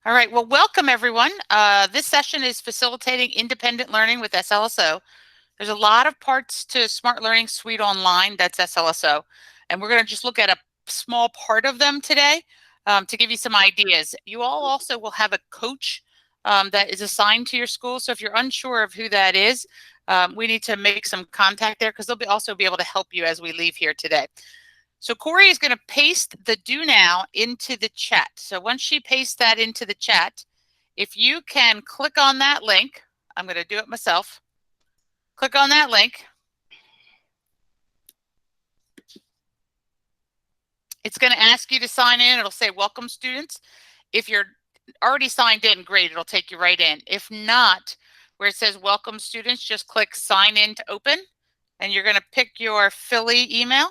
All right, well, welcome everyone. This session is facilitating independent learning with SLSO. There's a lot of parts to Smart Learning Suite Online, that's SLSO, and we're going to just look at a small part of them today to give you some ideas. You all also will have a coach that is assigned to your school, so if you're unsure of who that is, we need to make some contact there because they'll also be able to help you as we leave here today. So Corey is going to paste the do now into the chat. So once she pastes that into the chat, if you can click on that link, I'm going to do it myself. Click on that link. It's going to ask you to sign in. It'll say welcome students. If you're already signed in, great, it'll take you right in. If not, where it says welcome students, just click sign in to open and you're going to pick your Philly email.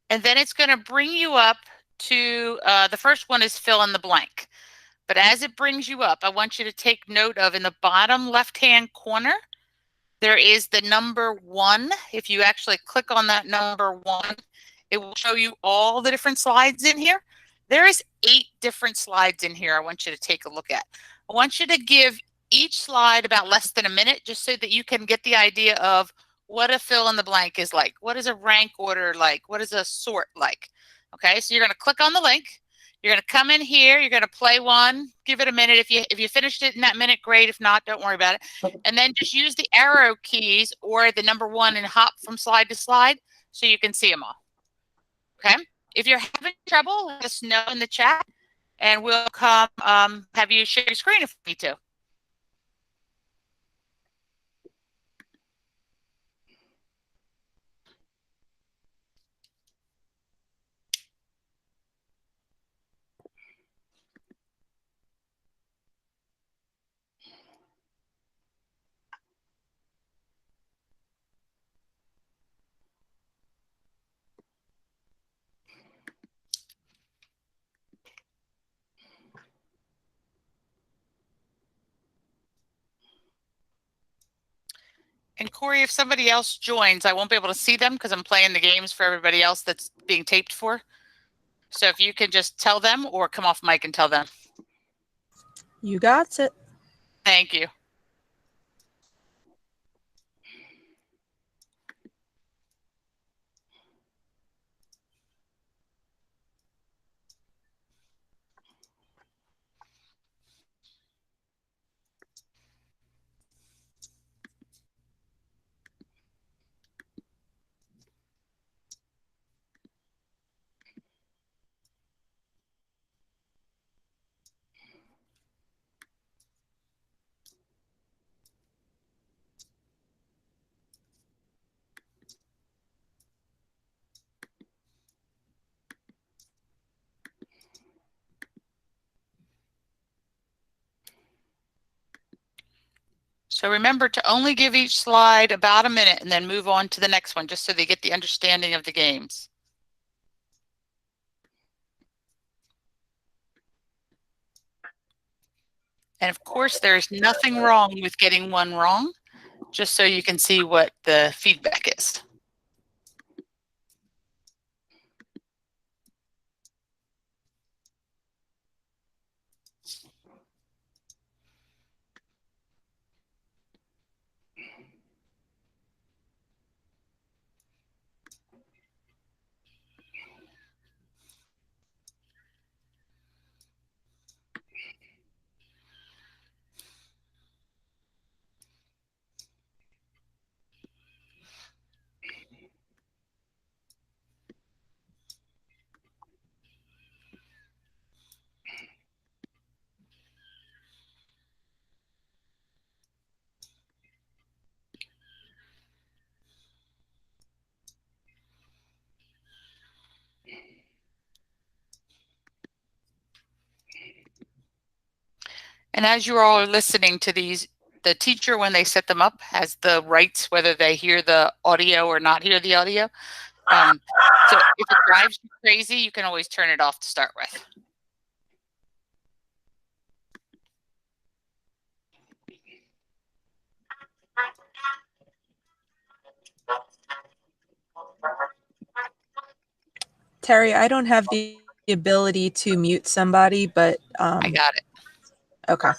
And then it's going to bring you up to the first one is fill in the blank. But as it brings you up, I want you to take note of in the bottom left-hand corner, there is the number 1. If you actually click on that number 1, it will show you all the different slides in here. There is 8 different slides in here I want you to take a look at. I want you to give each slide about less than a minute just so that you can get the idea of what a fill in the blank is like. What is a rank order like? What is a sort like? Okay, so you're going to click on the link. You're going to come in here. You're going to play one. Give it a minute. If you finished it in that minute, great. If not, don't worry about it. And then just use the arrow keys or the number 1 and hop from slide to slide so you can see them all. Okay. If you're having trouble, let us know in the chat, and we'll come have you share your screen if you need to. And Corey, if somebody else joins, I won't be able to see them because I'm playing the games for everybody else that's being taped for. So if you can just tell them or come off mic and tell them. You got it. Thank you. So remember to only give each slide about a minute and then move on to the next one just so they get the understanding of the games. And of course, there's nothing wrong with getting one wrong, just so you can see what the feedback is. And as you all are listening to these, the teacher, when they set them up, has the rights whether they hear the audio or not hear the audio. So if it drives you crazy, you can always turn it off to start with. Terry, I don't have the ability to mute somebody, but I got it. okay.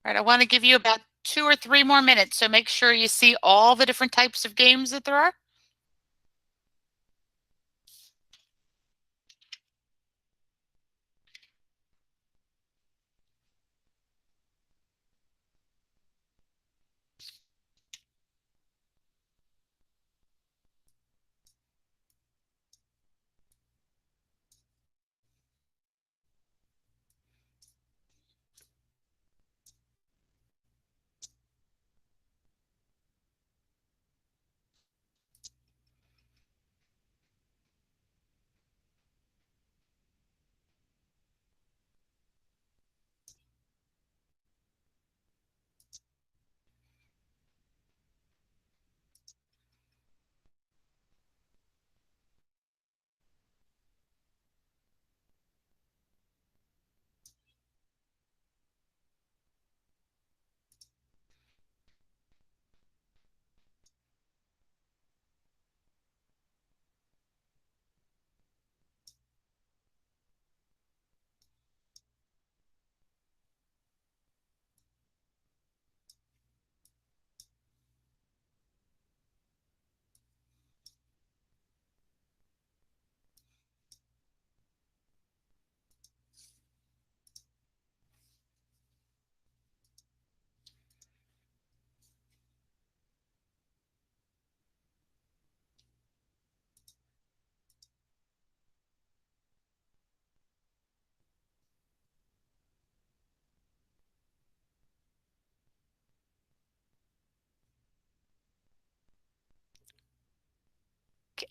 All right, I want to give you about 2 or 3 more minutes, so make sure you see all the different types of games that there are.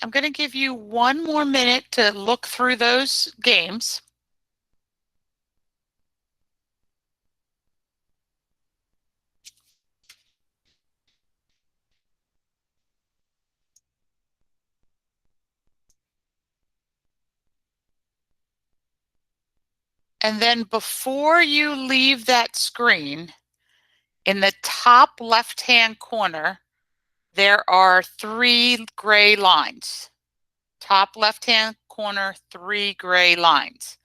I'm going to give you 1 more minute to look through those games. And then before you leave that screen, in the top left-hand corner, there are 3 gray lines. Top left-hand corner, 3 gray lines.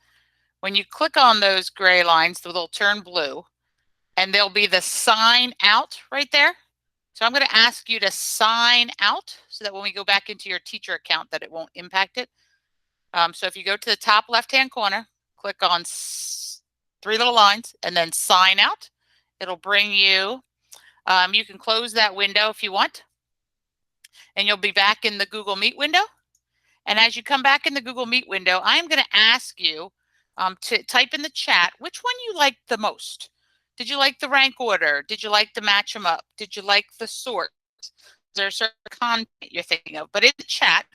When you click on those gray lines, they'll turn blue, and there'll be the sign out right there. So I'm going to ask you to sign out so that when we go back into your teacher account that it won't impact it. So if you go to the top left-hand corner, click on 3 little lines and then sign out. It'll bring you, you can close that window if you want, and you'll be back in the Google Meet window. And as you come back in the Google Meet window, I'm going to ask you to type in the chat which one you liked the most. Did you like the rank order? Did you like to match them up? Did you like the sort? Is there a certain content you're thinking of? But in the chat,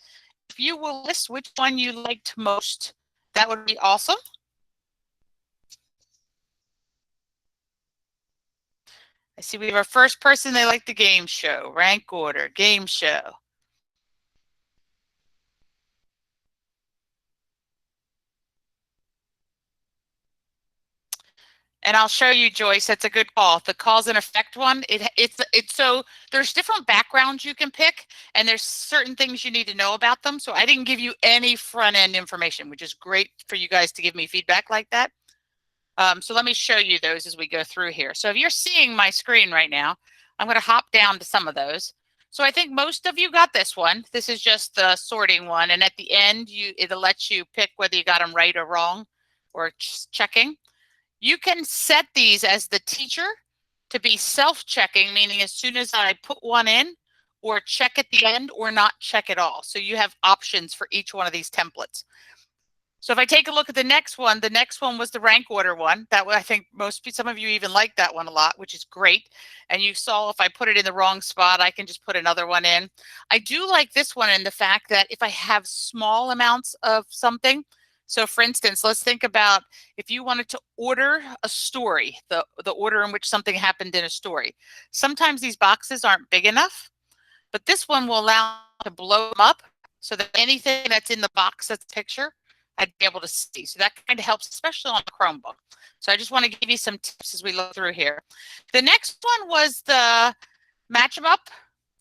if you will list which one you liked most, that would be awesome. I see we have our first person, they like the game show, rank order, game show. And I'll show you, Joyce, that's a good call. The cause and effect one, it's so there's different backgrounds you can pick, and there's certain things you need to know about them. So I didn't give you any front end information, which is great for you guys to give me feedback like that. So let me show you those as we go through here. So if you're seeing my screen right now, I'm going to hop down to some of those. So I think most of you got this one. This is just the sorting one. And at the end, it'll let you pick whether you got them right or wrong or checking. You can set these as the teacher to be self-checking, meaning as soon as I put one in, or check at the end or not check at all. So you have options for each one of these templates. So if I take a look at the next one was the rank order one. That I think some of you even like that one a lot, which is great. And you saw if I put it in the wrong spot, I can just put another one in. I do like this one in the fact that if I have small amounts of something, so for instance, let's think about if you wanted to order a story, the order in which something happened in a story. Sometimes these boxes aren't big enough, but this one will allow to blow them up so that anything that's in the box that's a picture, I'd be able to see. So that kind of helps, especially on a Chromebook. So I just want to give you some tips as we look through here. The next one was the match 'em up.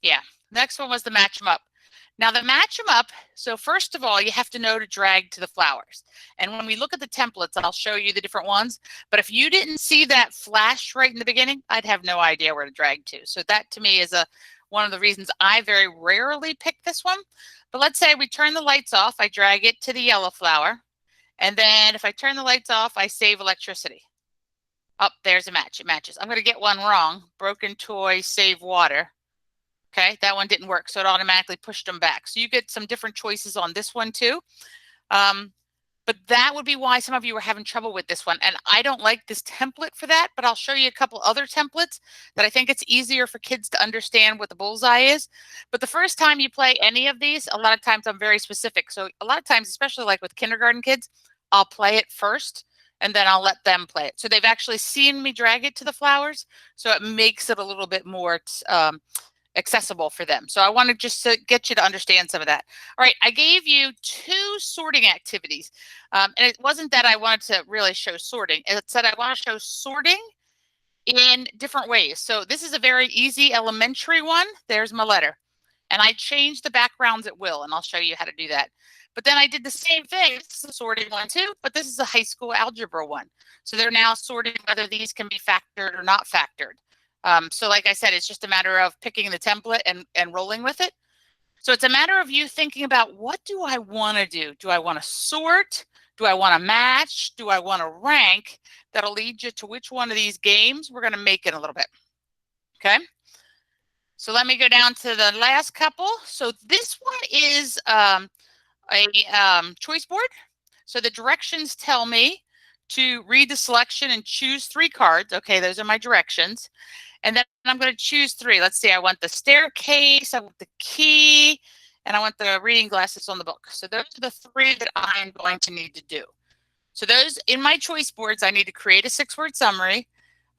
Yeah, next one was the match 'em up. Now the match 'em up, so first of all, you have to know to drag to the flowers. And when we look at the templates, I'll show you the different ones. But if you didn't see that flash right in the beginning, I'd have no idea where to drag to. So that to me is one of the reasons I very rarely pick this one. But let's say we turn the lights off, I drag it to the yellow flower. And then if I turn the lights off, I save electricity. Oh, there's a match. It matches. I'm going to get one wrong. Broken toy, save water. Okay, that one didn't work, so it automatically pushed them back. So you get some different choices on this one too. But that would be why some of you were having trouble with this one. And I don't like this template for that, but I'll show you a couple other templates that I think it's easier for kids to understand what the bullseye is. But the first time you play any of these, a lot of times I'm very specific. So a lot of times, especially like with kindergarten kids, I'll play it first and then I'll let them play it. So they've actually seen me drag it to the flowers. So it makes it a little bit more accessible for them. So I wanted just to get you to understand some of that. All right, I gave you 2 sorting activities. And it wasn't that I wanted to really show sorting. It said I want to show sorting in different ways. So this is a very easy elementary one. There's my letter. And I changed the backgrounds at will, and I'll show you how to do that. But then I did the same thing. This is a sorting one too, but this is a high school algebra one. So they're now sorting whether these can be factored or not factored. So like I said, it's just a matter of picking the template and rolling with it. So it's a matter of you thinking about, what do I want to do? Do I want to sort? Do I want to match? Do I want to rank? That'll lead you to which one of these games we're going to make in a little bit. Okay. So let me go down to the last couple. So this one is a choice board. So the directions tell me to read the selection and choose 3 cards. Okay, those are my directions. And then I'm going to choose 3. Let's see, I want the staircase, I want the key, and I want the reading glasses on the book. So those are the 3 that I'm going to need to do. So those, in my choice boards, I need to create a 6-word summary.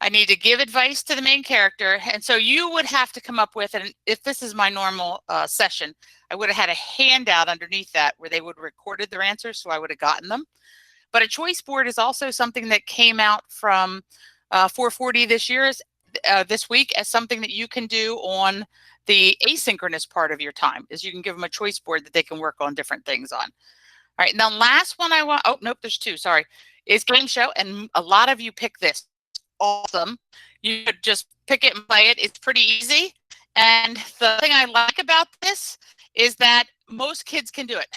I need to give advice to the main character. And so you would have to come up with, and if this is my normal session, I would have had a handout underneath that where they would have recorded their answers, so I would have gotten them. But a choice board is also something that came out from 440 this week as something that you can do on the asynchronous part of your time, is you can give them a choice board that they can work on different things on. All right, now last one I want, oh, nope, there's 2, sorry, is game show. And a lot of you pick this. Awesome. You could just pick it and play it. It's pretty easy. And the thing I like about this is that most kids can do it.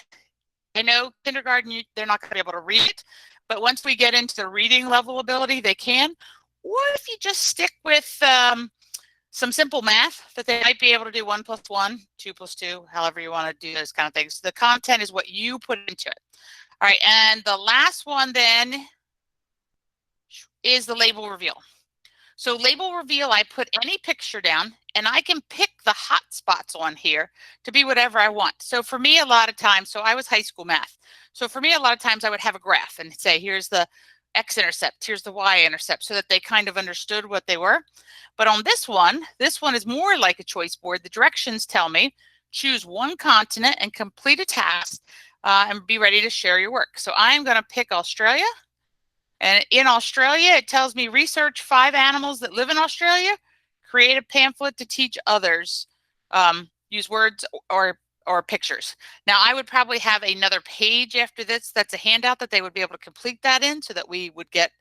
I know kindergarten, they're not going to be able to read it, but once we get into the reading level ability, they can. Or if you just stick with some simple math, that they might be able to do 1 + 1, 2 + 2, however you want to do those kind of things. The content is what you put into it. All right, and the last one then is the label reveal. So label reveal, I put any picture down and I can pick the hot spots on here to be whatever I want. So for me, a lot of times, so I was high school math. So for me, a lot of times I would have a graph and say, here's the x-intercept, here's the y-intercept, so that they kind of understood what they were. But on this one is more like a choice board. The directions tell me, choose 1 continent and complete a task and be ready to share your work. So I'm going to pick Australia. And in Australia, it tells me research 5 animals that live in Australia, create a pamphlet to teach others, use words or pictures. Now, I would probably have another page after this that's a handout that they would be able to complete that in, so that we would get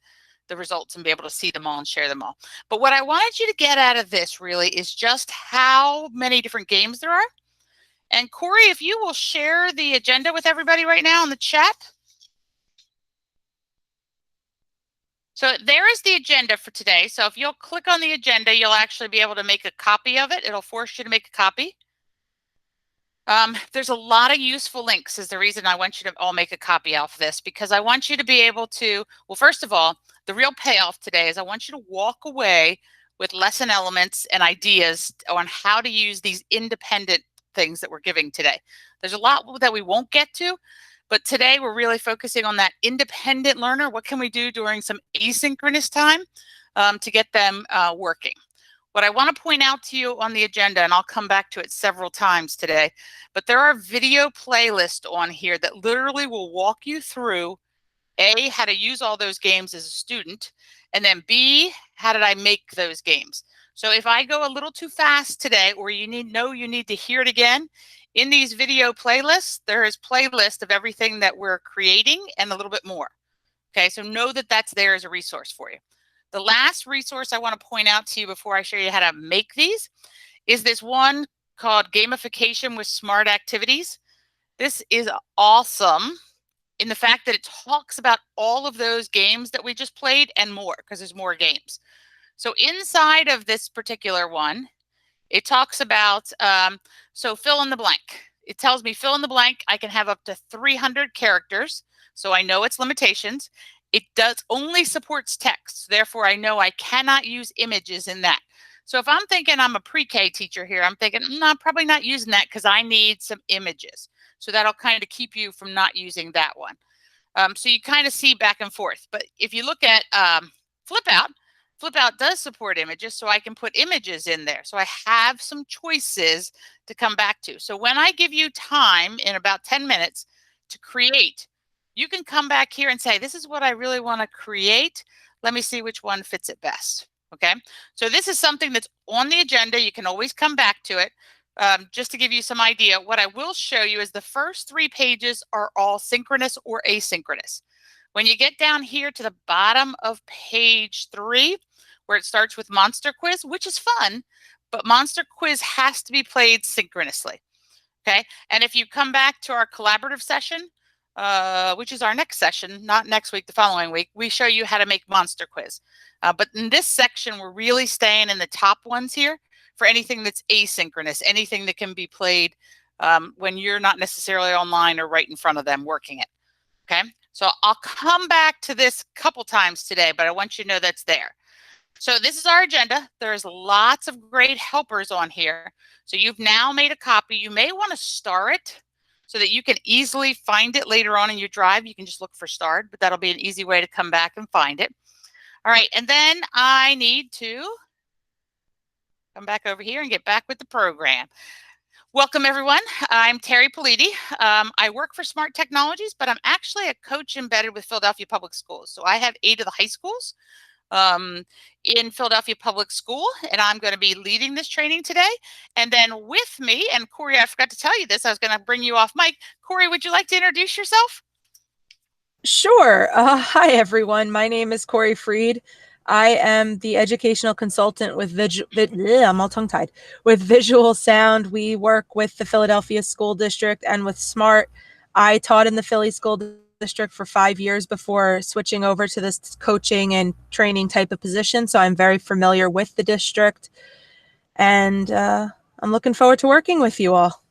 the results and be able to see them all and share them all. But what I wanted you to get out of this really is just how many different games there are. And Corey, if you will share the agenda with everybody right now in the chat. So there is the agenda for today. So if you'll click on the agenda, you'll actually be able to make a copy of it. It'll force you to make a copy. There's a lot of useful links, is the reason I want you to all make a copy of this, because I want you to be able to, well, first of all, the real payoff today is I want you to walk away with lesson elements and ideas on how to use these independent things that we're giving today. There's a lot that we won't get to, but today we're really focusing on that independent learner. What can we do during some asynchronous time to get them working? What I want to point out to you on the agenda, and I'll come back to it several times today, but there are video playlists on here that literally will walk you through A, how to use all those games as a student, and then B, how did I make those games? So if I go a little too fast today, or you need to hear it again, in these video playlists, there is playlist of everything that we're creating and a little bit more. Okay, so know that that's there as a resource for you. The last resource I want to point out to you before I show you how to make these is this one called Gamification with Smart Activities. This is awesome in the fact that it talks about all of those games that we just played and more, because there's more games. So inside of this particular one, it talks about, so fill in the blank. It tells me fill in the blank. I can have up to 300 characters. So I know its limitations. It does only supports text. Therefore, I know I cannot use images in that. So if I'm thinking I'm a pre-K teacher here, I'm thinking, no, I'm probably not using that because I need some images. So that'll kind of keep you from not using that one. So you kind of see back and forth. But if you look at Flipout does support images, so I can put images in there. So I have some choices to come back to. So when I give you time in about 10 minutes to create, you can come back here and say, this is what I really want to create. Let me see which one fits it best. Okay, so this is something that's on the agenda. You can always come back to it. Just to give you some idea, what I will show you is the first 3 pages are all synchronous or asynchronous. When you get down here to the bottom of page 3, where it starts with Monster Quiz, which is fun, but Monster Quiz has to be played synchronously. Okay, and if you come back to our collaborative session, which is our next session, not next week, the following week, we show you how to make Monster Quiz. But in this section, we're really staying in the top ones here for anything that's asynchronous, anything that can be played when you're not necessarily online or right in front of them working it. Okay, so I'll come back to this a couple times today, but I want you to know that's there. So this is our agenda. There's lots of great helpers on here. So you've now made a copy. You may want to star it so that you can easily find it later on in your drive. You can just look for starred, but that'll be an easy way to come back and find it. All right, and then I need to come back over here and get back with the program. Welcome, everyone. I'm Terry Politi. I work for Smart Technologies, but I'm actually a coach embedded with Philadelphia Public Schools. So I have 8 of the high schools in Philadelphia Public School, and I'm going to be leading this training today. And then with me, and Corey, I forgot to tell you this, I was going to bring you off mic. Corey, would you like to introduce yourself? Sure. Hi, everyone. My name is Corey Freed. I am the educational consultant with I'm all tongue-tied, with Visual Sound. We work with the Philadelphia School District and with Smart. I taught in the Philly School District for 5 years before switching over to this coaching and training type of position. So I'm very familiar with the district, and I'm looking forward to working with you all.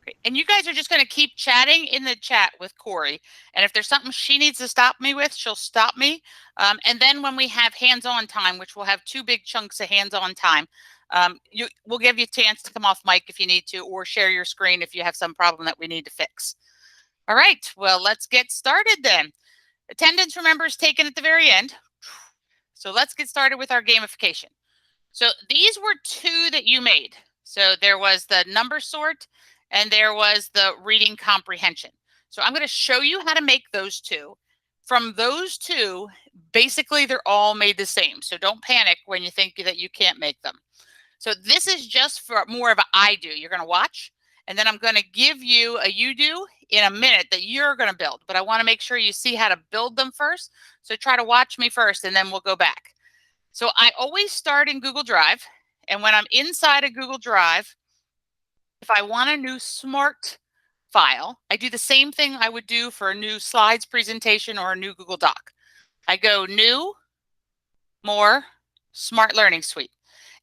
Great. And you guys are just going to keep chatting in the chat with Corey. And if there's something she needs to stop me with, she'll stop me. And then when we have hands-on time, which we'll have 2 big chunks of hands-on time, we'll give you a chance to come off mic if you need to, or share your screen if you have some problem that we need to fix. All right, well, let's get started then. Attendance, remember, is taken at the very end. So let's get started with our gamification. So these were 2 that you made. So there was the number sort and there was the reading comprehension. So I'm going to show you how to make those 2. From those 2, basically they're all made the same. So don't panic when you think that you can't make them. So this is just for more of a I do. You're going to watch, and then I'm going to give you a you do in a minute that you're going to build. But I want to make sure you see how to build them first. So try to watch me first, and then we'll go back. So I always start in Google Drive. And when I'm inside of Google Drive, if I want a new Smart file, I do the same thing I would do for a new slides presentation or a new Google Doc. I go New, More, Smart Learning Suite.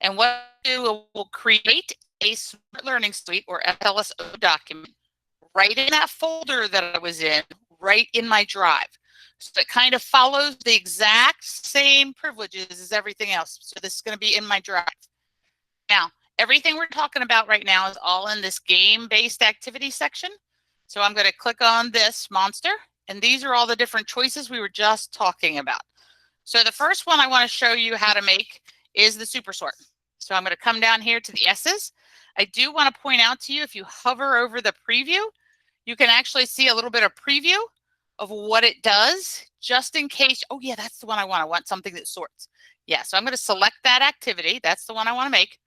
And what I do, will create a Smart Learning Suite or FLSO document right in that folder that I was in, right in my drive. So it kind of follows the exact same privileges as everything else. So this is going to be in my drive. Now, everything we're talking about right now is all in this game-based activity section. So I'm going to click on this monster, and these are all the different choices we were just talking about. So the first one I want to show you how to make is the super sort. So I'm going to come down here to the S's. I do want to point out to you, if you hover over the preview, you can actually see a little bit of preview of what it does, just in case. Oh yeah, that's the one I want. I want something that sorts. Yeah, so I'm going to select that activity. That's the one I want to make.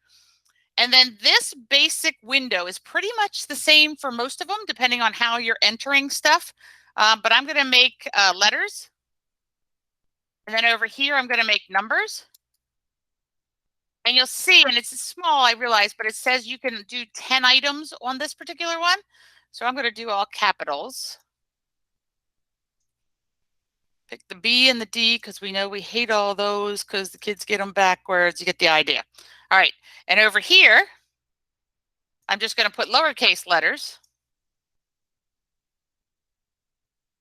And then this basic window is pretty much the same for most of them, depending on how you're entering stuff. But I'm going to make letters. And then over here, I'm going to make numbers. And you'll see, and it's small, I realize, but it says you can do 10 items on this particular one. So I'm going to do all capitals. Pick the B and the D because we know we hate all those because the kids get them backwards. You get the idea. All right. And over here, I'm just going to put lowercase letters.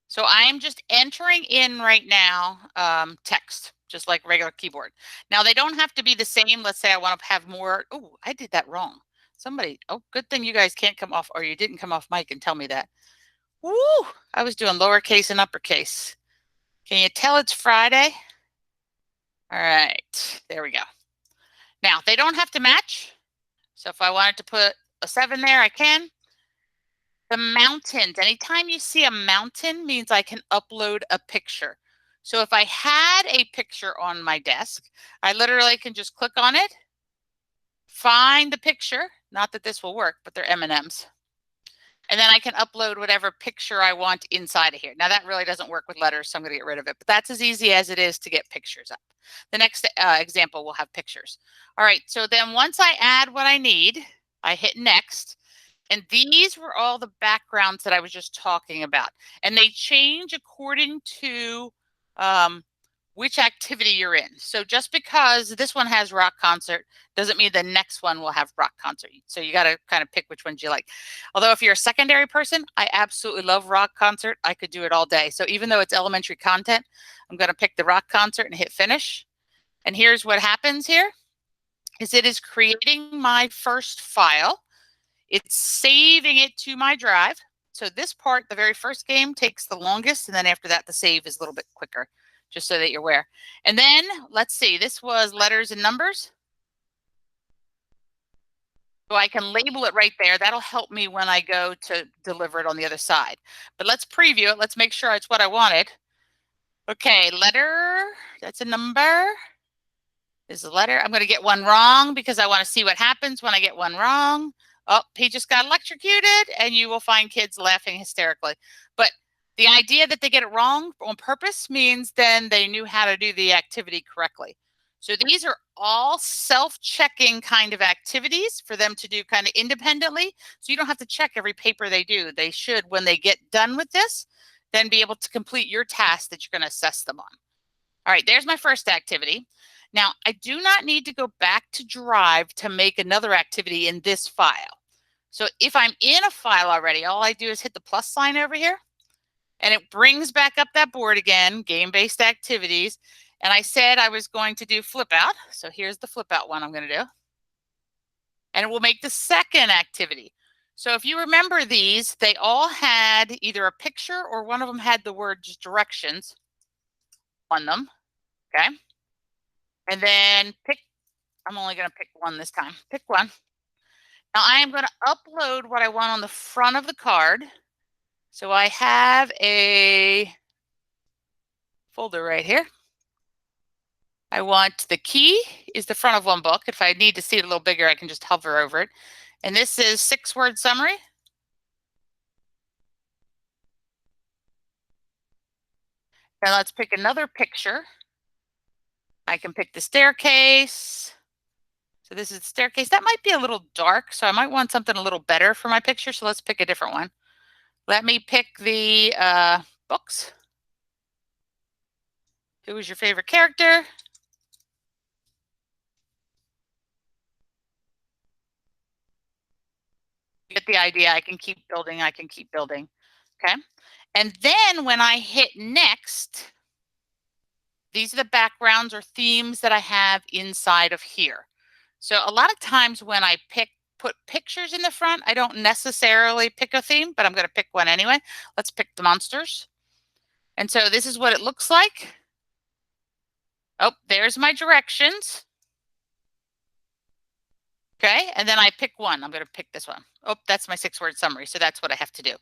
So I'm just entering in right now text, just like regular keyboard. Now, they don't have to be the same. Let's say I want to have more. Oh, I did that wrong. Somebody, oh, good thing you guys can't come off, or you didn't come off mic and tell me that. Woo, I was doing lowercase and uppercase. Can you tell it's Friday? All right, there we go. Now, they don't have to match. So if I wanted to put a 7 there, I can. The mountains, anytime you see a mountain means I can upload a picture. So if I had a picture on my desk, I literally can just click on it, find the picture, not that this will work, but they're M&Ms. And then I can upload whatever picture I want inside of here. Now that really doesn't work with letters, so I'm going to get rid of it. But that's as easy as it is to get pictures up. The next example will have pictures. All right, so then once I add what I need, I hit next. And these were all the backgrounds that I was just talking about. And they change according to which activity you're in. So just because this one has rock concert doesn't mean the next one will have rock concert. So you got to kind of pick which ones you like. Although if you're a secondary person, I absolutely love rock concert. I could do it all day. So even though it's elementary content, I'm going to pick the rock concert and hit finish. And here's what happens here is it is creating my first file. It's saving it to my drive. So this part, the very first game, takes the longest. And then after that, the save is a little bit quicker, just so that you're aware. And then let's see, this was letters and numbers. So I can label it right there. That'll help me when I go to deliver it on the other side. But let's preview it. Let's make sure it's what I wanted. Okay, letter, that's a number. Is a letter. I'm going to get one wrong because I want to see what happens when I get one wrong. Oh, he just got electrocuted, and you will find kids laughing hysterically. But the idea that they get it wrong on purpose means then they knew how to do the activity correctly. So these are all self-checking kind of activities for them to do kind of independently. So you don't have to check every paper they do. They should, when they get done with this, then be able to complete your task that you're going to assess them on. All right, there's my first activity. Now, I do not need to go back to Drive to make another activity in this file. So if I'm in a file already, all I do is hit the plus sign over here, and it brings back up that board again, game-based activities. And I said I was going to do flip out. So here's the flip out one I'm going to do. And it will make the second activity. So if you remember these, they all had either a picture or one of them had the words directions on them. Okay. And then pick, I'm only going to pick one this time. Pick one. Now I am going to upload what I want on the front of the card. So I have a folder right here. I want the key is the front of one book. If I need to see it a little bigger, I can just hover over it. And this is 6-word summary. Now let's pick another picture. I can pick the staircase. So this is the staircase. That might be a little dark, so I might want something a little better for my picture. So let's pick a different one. Let me pick the books. Who is your favorite character? You get the idea. I can keep building. I can keep building. Okay. And then when I hit next, these are the backgrounds or themes that I have inside of here. So a lot of times when I put pictures in the front, I don't necessarily pick a theme, but I'm going to pick one anyway. Let's pick the monsters. And so this is what it looks like. Oh, there's my directions. Okay, and then I pick one. I'm going to pick this one. Oh, that's my 6-word summary, so that's what I have to do.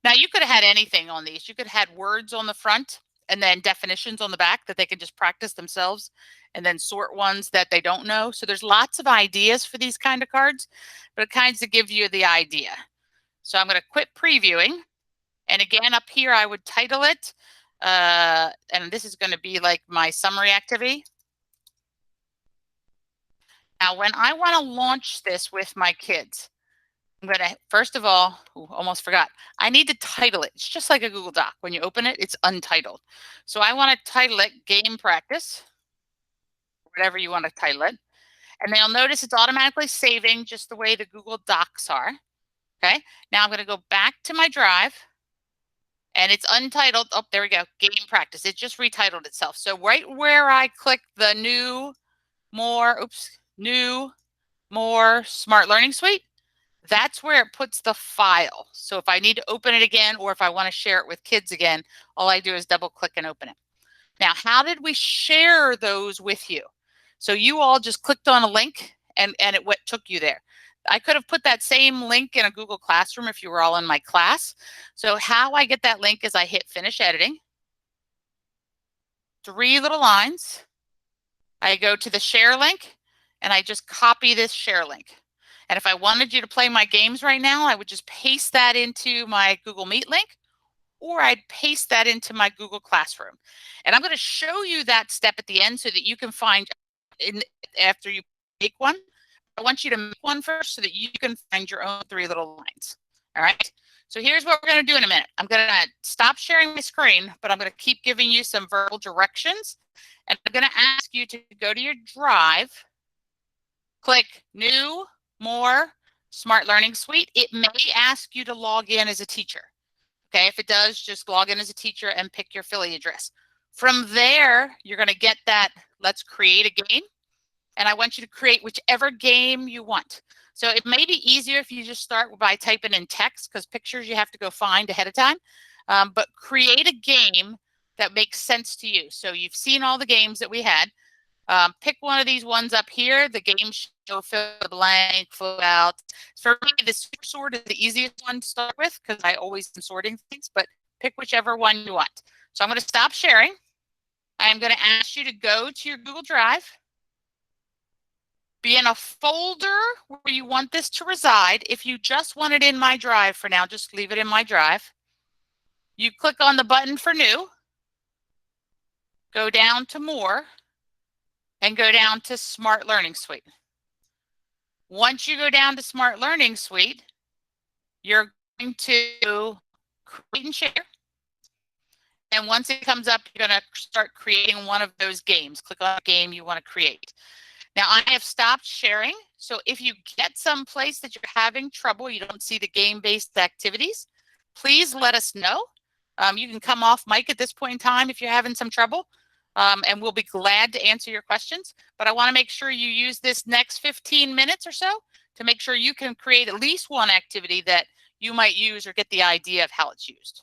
Now, you could have had anything on these. You could have had words on the front and then definitions on the back that they can just practice themselves, and then sort ones that they don't know. So there's lots of ideas for these kind of cards, but it kind of gives you the idea. So I'm going to quit previewing. And again, up here, I would title it, and this is going to be like my summary activity. Now, when I want to launch this with my kids, I'm going to, first of all, almost forgot, I need to title it. It's just like a Google Doc. When you open it, it's untitled. So I want to title it Game Practice, whatever you want to title it. And then you'll notice it's automatically saving just the way the Google Docs are. Okay, now I'm going to go back to my drive. And it's untitled. Oh, there we go. Game Practice. It just retitled itself. So right where I click the new, more Smart Learning Suite, that's where it puts the file. So if I need to open it again, or if I want to share it with kids again, all I do is double click and open it. Now, how did we share those with you? So you all just clicked on a link and it took you there. I could have put that same link in a Google Classroom if you were all in my class. So how I get that link is I hit finish editing, 3 little lines. I go to the share link and I just copy this share link. And if I wanted you to play my games right now, I would just paste that into my Google Meet link, or I'd paste that into my Google Classroom. And I'm going to show you that step at the end so that you can find after you make one. I want you to make one first so that you can find your own 3 little lines. All right. So here's what we're going to do in a minute. I'm going to stop sharing my screen, but I'm going to keep giving you some verbal directions. And I'm going to ask you to go to your drive, click New, More, Smart Learning Suite. It may ask you to log in as a teacher. Okay, if it does, just log in as a teacher and pick your Philly address. From there, you're going to get that let's create a game. And I want you to create whichever game you want. So it may be easier if you just start by typing in text, because pictures you have to go find ahead of time. But create a game that makes sense to you. So you've seen all the games that we had. Pick one of these ones up here. The game show, fill the blank, fill out. For me, the super sort is the easiest one to start with because I always am sorting things, but pick whichever one you want. So I'm going to stop sharing. I'm going to ask you to go to your Google Drive. Be in a folder where you want this to reside. If you just want it in my drive for now, just leave it in my drive. You click on the button for new, go down to more, and go down to Smart Learning Suite. Once you go down to Smart Learning Suite, you're going to create and share. And once it comes up, you're going to start creating one of those games. Click on the game you want to create. Now, I have stopped sharing. So if you get someplace that you're having trouble, you don't see the game-based activities, please let us know. You can come off mic at this point in time if you're having some trouble, and we'll be glad to answer your questions. But I want to make sure you use this next 15 minutes or so to make sure you can create at least one activity that you might use or get the idea of how it's used.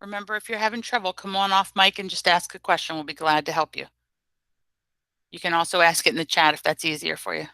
Remember, if you're having trouble, come on off mic and just ask a question. We'll be glad to help you. You can also ask it in the chat if that's easier for you.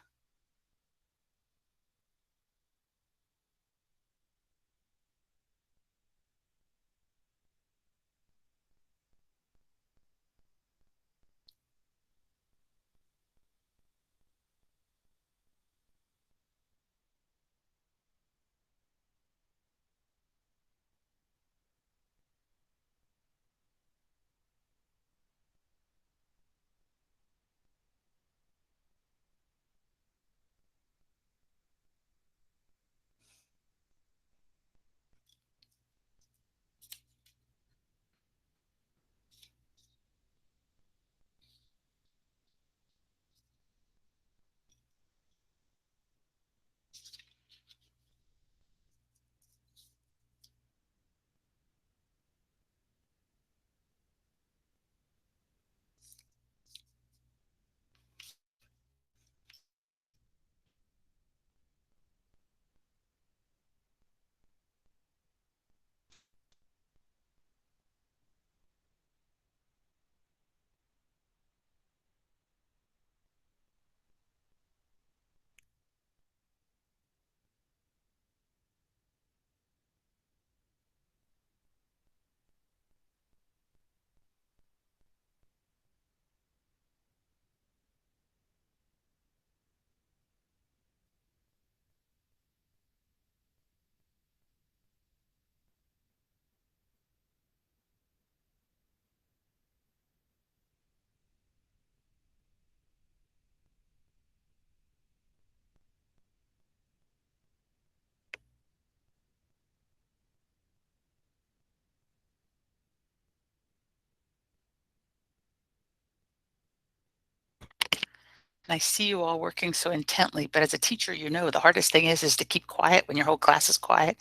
And I see you all working so intently, but as a teacher, you know the hardest thing is to keep quiet when your whole class is quiet.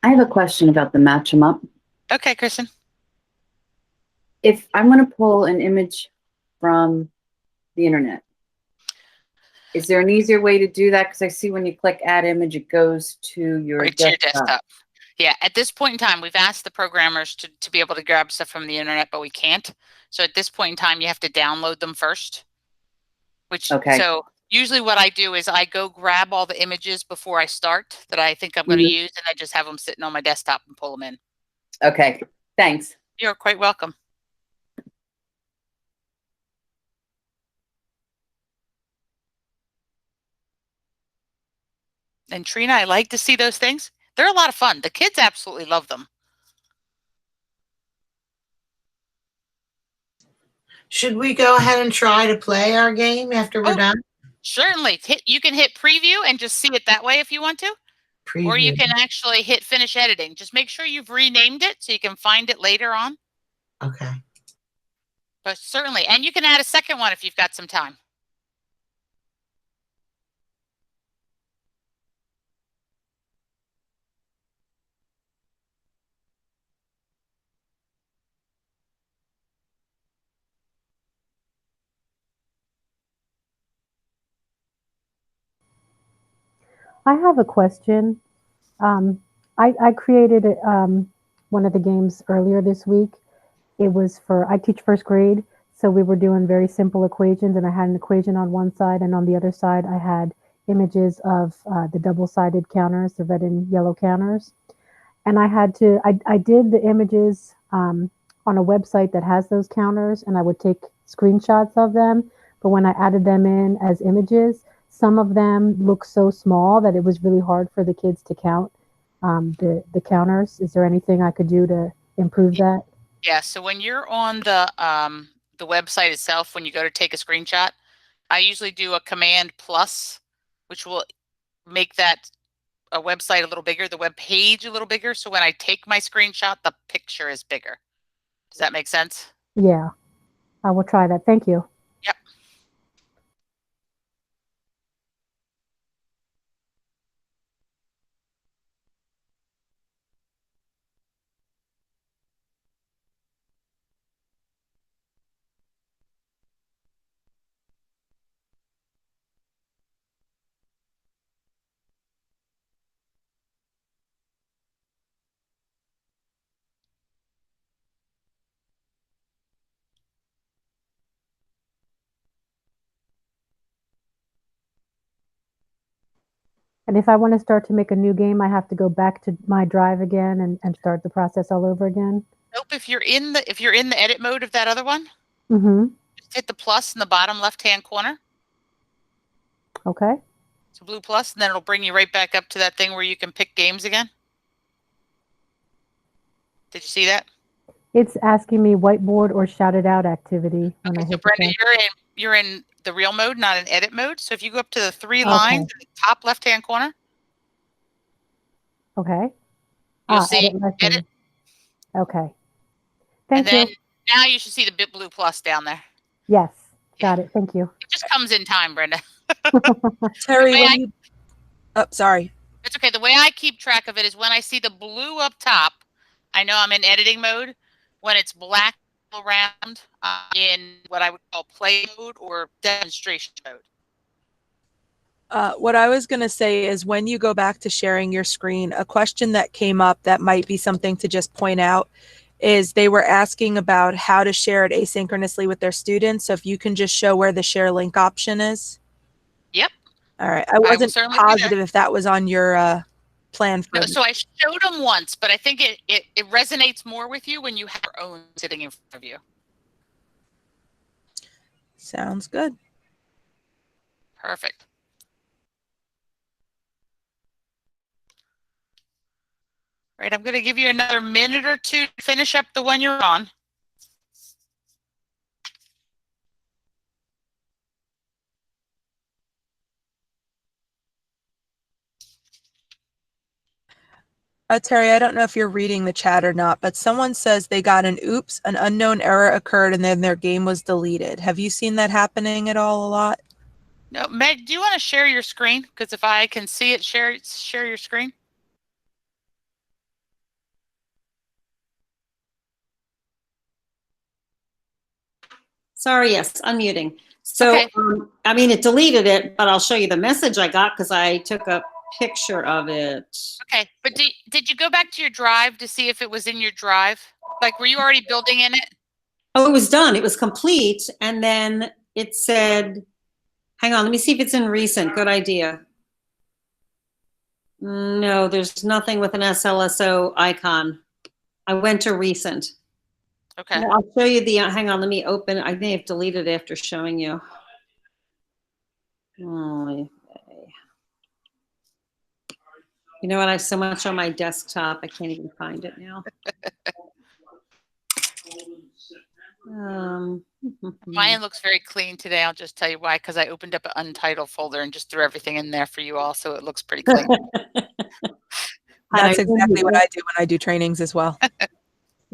I have a question about the match 'em up. Okay, Kristen. If I'm going to pull an image from the internet, is there an easier way to do that? Because I see when you click add image, it goes to your Right to your desktop. desktop. Yeah, at this point in time, we've asked the programmers to be able to grab stuff from the internet, but we can't. So at this point in time, you have to download them first. Okay. So usually what I do is I go grab all the images before I start that I think I'm going to Mhm. use, and I just have them sitting on my desktop and pull them in. Okay, thanks. You're quite welcome. And Trina, I like to see those things. They're a lot of fun. The kids absolutely love them. Should we go ahead and try to play our game after we're done? Certainly. You can hit preview and just see it that way if you want to. Preview. Or you can actually hit finish editing. Just make sure you've renamed it so you can find it later on. Okay. But certainly. And you can add a second one if you've got some time. I have a question. I created one of the games earlier this week. It was I teach first grade, so we were doing very simple equations, and I had an equation on one side, and on the other side, I had images of the double-sided counters, the red and yellow counters. And I did the images on a website that has those counters, and I would take screenshots of them. But when I added them in as images, some of them look so small that it was really hard for the kids to count the counters. Is there anything I could do to improve that? Yeah. So when you're on the website itself, when you go to take a screenshot, I usually do a command plus, which will make that a website a little bigger, the web page a little bigger. So when I take my screenshot, the picture is bigger. Does that make sense? Yeah, I will try that. Thank you. Yep. And if I want to start to make a new game, I have to go back to my drive again and start the process all over again. Nope. If you're in the edit mode of that other one, Mm-hmm. just hit the plus in the bottom left-hand corner. Okay. It's a blue plus, and then it'll bring you right back up to that thing where you can pick games again. Did you see that? It's asking me whiteboard or shout it out activity when I Okay, so hit the Brenda, plus. you're in the real mode, not in edit mode. So if you go up to the three lines Okay. in the top left-hand corner, Okay. you'll see Edit edit, lesson. Okay. and Thank then you. now you should see the bit blue plus down there. Yes. Yeah, Got it. Thank you. it just comes in time, Brenda. Terry, when you sorry. It's okay. The way I keep track of it is when I see the blue up top, I know I'm in editing mode. When it's black around, I'm in what I would call play mode or demonstration mode. What I was going to say is when you go back to sharing your screen, a question that came up that might be something to just point out is they were asking about how to share it asynchronously with their students. So if you can just show where the share link option is. Yep. All right. I I will wasn't certainly do that. positive if that was on your plan for No, so I showed them once, but I think it resonates more with you when you have your own sitting in front of you. Sounds good. Perfect. All right, I'm going to give you another minute or two to finish up the one you're on. Terry, I don't know if you're reading the chat or not, but someone says they got an oops, an unknown error occurred, and then their game was deleted. Have you seen that happening at all a lot? No, Meg, do you want to share your screen? Because if I can see it, share your screen. Sorry, yes, unmuting. So, Okay. I mean, it deleted it, but I'll show you the message I got because I took a picture of it. Okay, but did you go back to your drive to see if it was in your drive? Like, were you already building in it? Oh, it was done. It was complete. And then it said, hang on, let me see if it's in recent. Good idea. No, there's nothing with an SLSO icon. I went to recent. Okay. No, I'll show you the, hang on, let me open. I may have deleted it after showing you. Oh, you know what? I have so much on my desktop. I can't even find it now. Mine looks very clean today. I'll just tell you why, because I opened up an untitled folder and just threw everything in there for you all, so it looks pretty clean. That's exactly what I do when I do trainings as well.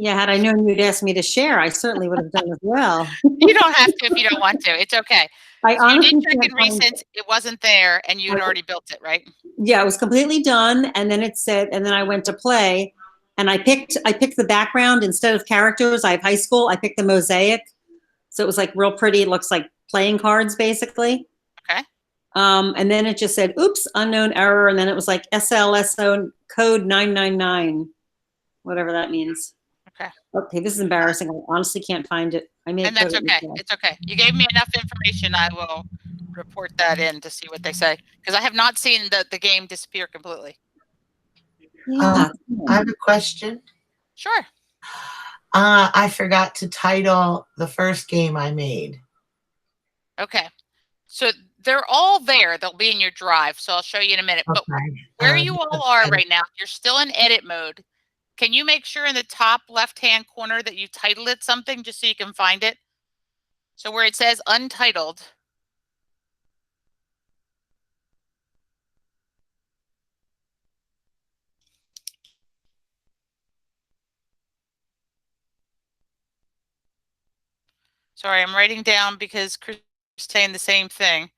Yeah, had I known you'd ask me to share, I certainly would have done as well. You don't have to if you don't want to. It's okay. I So you did honestly check in can't find recent. It wasn't there, and you had already built it, right? Yeah, it was completely done, and then it said, and then I went to play, and I picked the background instead of characters. I have high school. I picked the mosaic, so it was like real pretty. It looks like playing cards, basically. Okay. And then it just said, "Oops, unknown error," and then it was like SLSO code 999, whatever that means. Okay. Okay, this is embarrassing. I honestly can't find it. I may have And that's put it okay. It's okay. You gave me enough information. I will report that in to see what they say, because I have not seen the game disappear completely. Yeah. I have a question. Sure. I forgot to title the first game I made. Okay. So they're all there. They'll be in your drive. So I'll show you in a minute. But where you all are right now, you're still in edit mode. Can you make sure in the top left-hand corner that you titled it something just so you can find it? So where it says untitled. Sorry, I'm writing down because Chris is saying the same thing.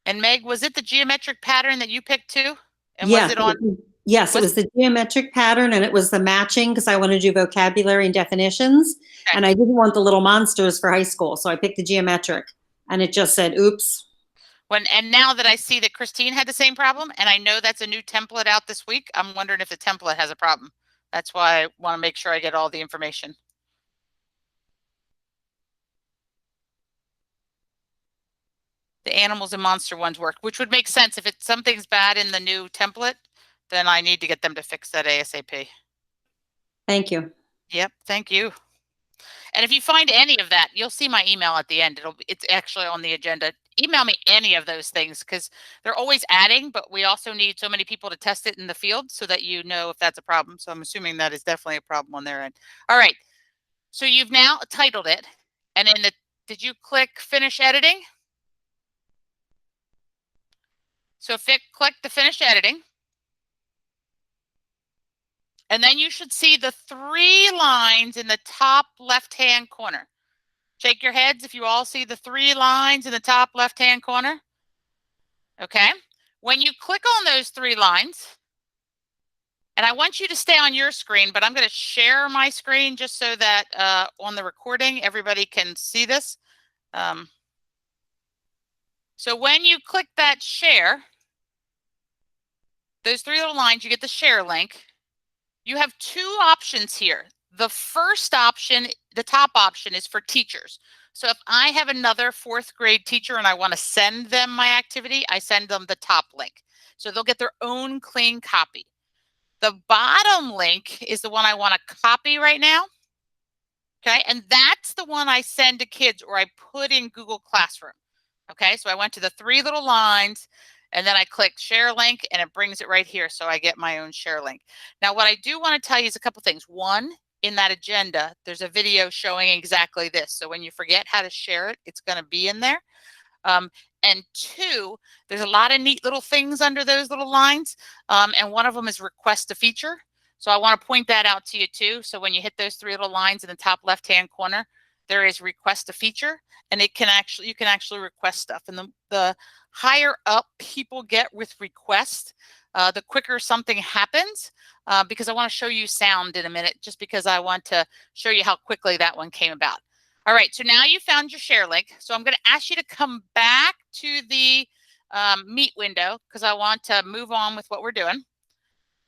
And Meg, was it the geometric pattern that you picked too? And Yes, was it on? Yes, it was the geometric pattern, and it was the matching because I wanted to do vocabulary and definitions, Okay. and I didn't want the little monsters for high school, so I picked the geometric, and it just said, "Oops." And now that I see that Christine had the same problem, and I know that's a new template out this week, I'm wondering if the template has a problem. That's why I want to make sure I get all the information. The animals and monster ones work, which would make sense. If it's something's bad in the new template, then I need to get them to fix that ASAP. Thank you. Yep, thank you. And if you find any of that, you'll see my email at the end. It's actually on the agenda. Email me any of those things because they're always adding, but we also need so many people to test it in the field so that you know if that's a problem. So I'm assuming that is definitely a problem on their end. All right. So you've now titled it. And in the, did you click finish editing? So click the finish editing. And then you should see the 3 lines in the top left-hand corner. Shake your heads if you all see the 3 lines in the top left-hand corner. Okay. When you click on those 3 lines, and I want you to stay on your screen, but I'm going to share my screen just so that on the recording, everybody can see this. So when you click that share, those 3 little lines, you get the share link. You have 2 options here. The first option, the top option, is for teachers. So if I have another 4th grade teacher and I want to send them my activity, I send them the top link. So they'll get their own clean copy. The bottom link is the one I want to copy right now. Okay, and that's the one I send to kids or I put in Google Classroom. Okay, so I went to the 3 little lines and then I click share link and it brings it right here. So I get my own share link. Now, what I do want to tell you is a couple things. One, in that agenda, there's a video showing exactly this. So when you forget how to share it, it's going to be in there. and 2, there's a lot of neat little things under those little lines. And one of them is request a feature. So I want to point that out to you too. So when you hit those 3 little lines in the top left-hand corner, there is request a feature, and you can actually request stuff. And the higher up people get with requests, the quicker something happens, because I want to show you sound in a minute, just because I want to show you how quickly that one came about. All right, so now you found your share link. So I'm going to ask you to come back to the Meet window, because I want to move on with what we're doing.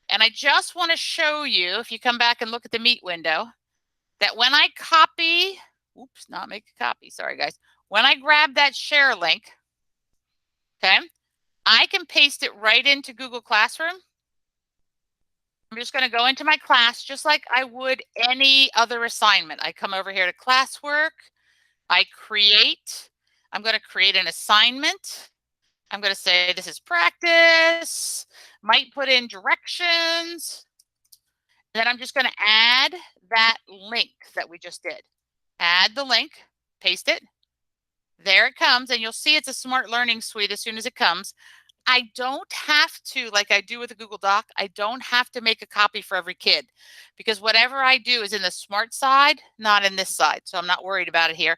And I just want to show you, if you come back and look at the Meet window, that when I copy, oops, not make a copy, sorry guys. When I grab that share link, okay, I can paste it right into Google Classroom. I'm just going to go into my class just like I would any other assignment. I come over here to classwork. I'm going to create an assignment. I'm going to say this is practice, might put in directions. Then I'm just going to add that link that we just did. Add the link, paste it. There it comes, and you'll see it's a Smart Learning Suite as soon as it comes. I don't have to, like I do with a Google Doc, I don't have to make a copy for every kid, because whatever I do is in the Smart side, not in this side. So I'm not worried about it here.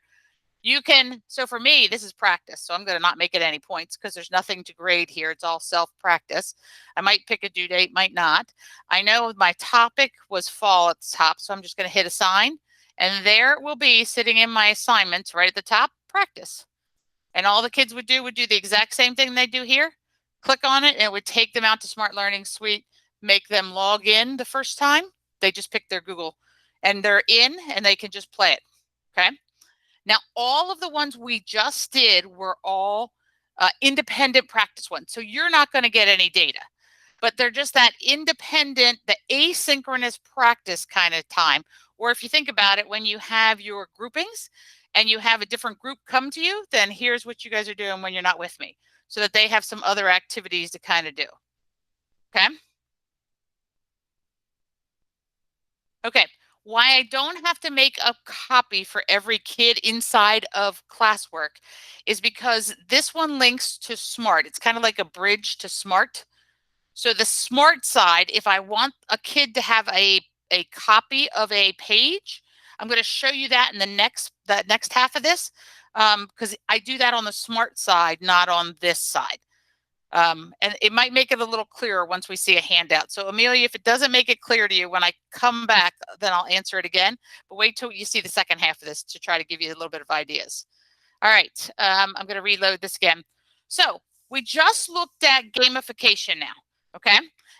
You can, so for me, this is practice. So I'm going to not make it any points because there's nothing to grade here. It's all self-practice. I might pick a due date, might not. I know my topic was fall at the top, so I'm just going to hit assign. And there it will be sitting in my assignments right at the top, practice. And all the kids would do the exact same thing they do here. Click on it, and it would take them out to Smart Learning Suite, make them log in the first time. They just pick their Google, and they're in, and they can just play it, okay? Now, all of the ones we just did were all independent practice ones. So you're not going to get any data, but they're just that independent, the asynchronous practice kind of time. Or if you think about it, when you have your groupings and you have a different group come to you, then here's what you guys are doing when you're not with me, so that they have some other activities to kind of do. Okay. Okay. Why I don't have to make a copy for every kid inside of classwork is because this one links to Smart. It's kind of like a bridge to Smart. So the Smart side, if I want a kid to have a copy of a page, I'm going to show you that in the next half of this, because I do that on the Smart side, not on this side. And it might make it a little clearer once we see a handout. So Amelia, if it doesn't make it clear to you, when I come back, then I'll answer it again. But wait till you see the second half of this to try to give you a little bit of ideas. All right, I'm going to reload this again. So we just looked at gamification now, okay?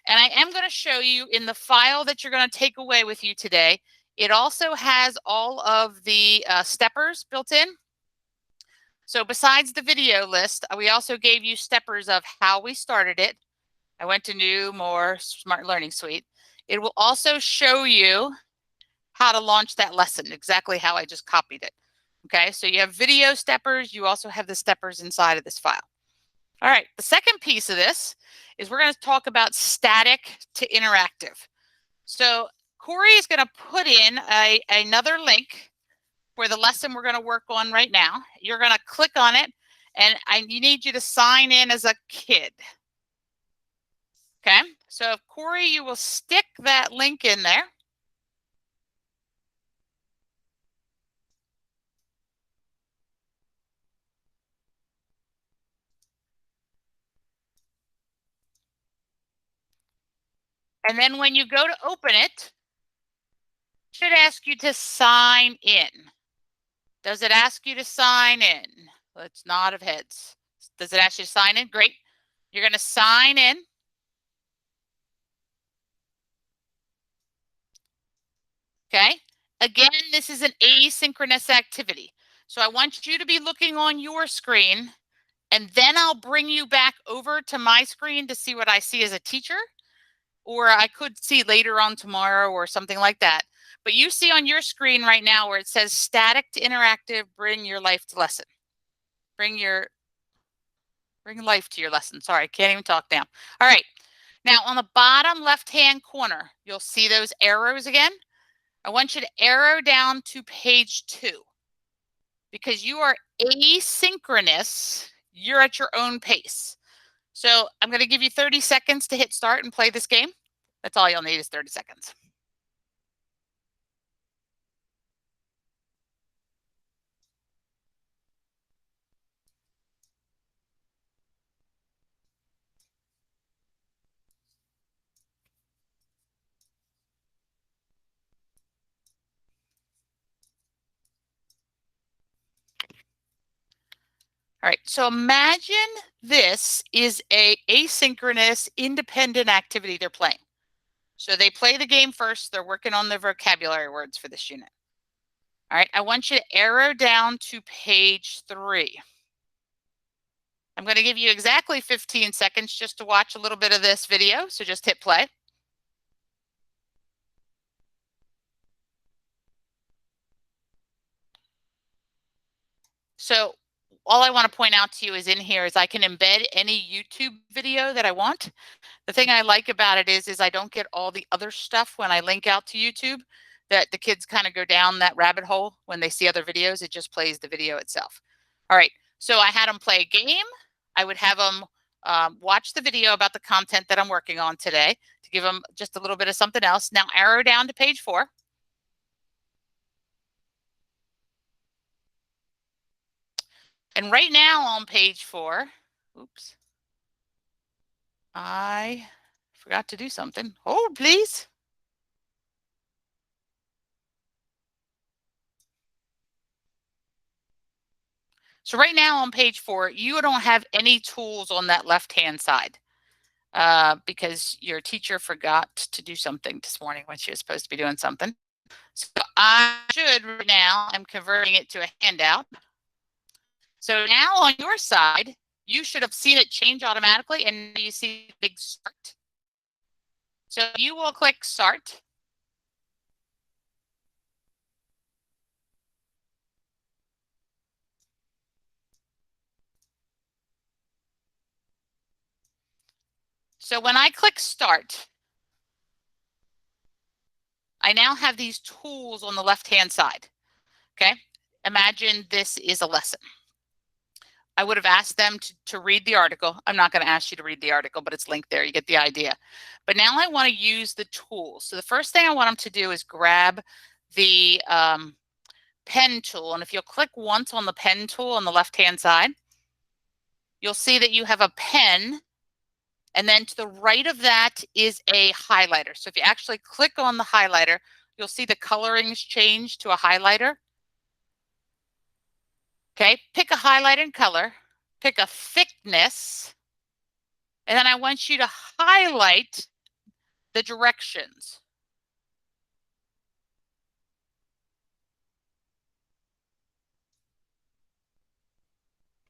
And I am going to show you in the file that you're going to take away with you today. It also has all of the steppers built in. So besides the video list, we also gave you steppers of how we started it. I went to new, more Smart Learning Suite. It will also show you how to launch that lesson, exactly how I just copied it. Okay, so you have video steppers. You also have the steppers inside of this file. All right, the second piece of this is we're going to talk about static to interactive. So Corey is going to put in another link for the lesson we're going to work on right now. You're going to click on it, and you need you to sign in as a kid. Okay, so Corey, you will stick that link in there. And then when you go to open it, it should ask you to sign in. Does it ask you to sign in? Let's nod of heads. Does it ask you to sign in? Great. You're going to sign in. Okay. Again, this is an asynchronous activity. So I want you to be looking on your screen, and then I'll bring you back over to my screen to see what I see as a teacher, or I could see later on tomorrow or something like that. But you see on your screen right now where it says static to interactive, bring your life to lesson. Bring life to your lesson. Sorry, I can't even talk now. All right. Now on the bottom left-hand corner, you'll see those arrows again. I want you to arrow down to page 2, because you are asynchronous you're at your own pace. So I'm going to give you 30 seconds to hit start and play this game. That's all you'll need is 30 seconds. All right, so imagine this is a asynchronous independent activity they're playing. So they play the game first, they're working on their vocabulary words for this unit. All right, I want you to arrow down to page 3. I'm going to give you exactly 15 seconds just to watch a little bit of this video, so just hit play. So all I want to point out to you is in here is I can embed any YouTube video that I want. The thing I like about it is I don't get all the other stuff when I link out to YouTube, that the kids kind of go down that rabbit hole when they see other videos. It just plays the video itself. All right, so I had them play a game. I would have them watch the video about the content that I'm working on today to give them just a little bit of something else. Now arrow down to page 4. And right now on page 4, oops, I forgot to do something. Hold, please. So right now on page 4, you don't have any tools on that left-hand side because your teacher forgot to do something this morning when she was supposed to be doing something. So I should right now, I'm converting it to a handout. So now on your side, you should have seen it change automatically, and you see the big start. So you will click start. So when I click start, I now have these tools on the left-hand side. Okay, imagine this is a lesson. I would have asked them to read the article. I'm not going to ask you to read the article, but it's linked there. You get the idea. But now I want to use the tools. So the first thing I want them to do is grab the pen tool. And if you'll click once on the pen tool on the left-hand side, you'll see that you have a pen. And then to the right of that is a highlighter. So if you actually click on the highlighter, you'll see the colorings change to a highlighter. Okay, pick a highlight and color, pick a thickness, and then I want you to highlight the directions.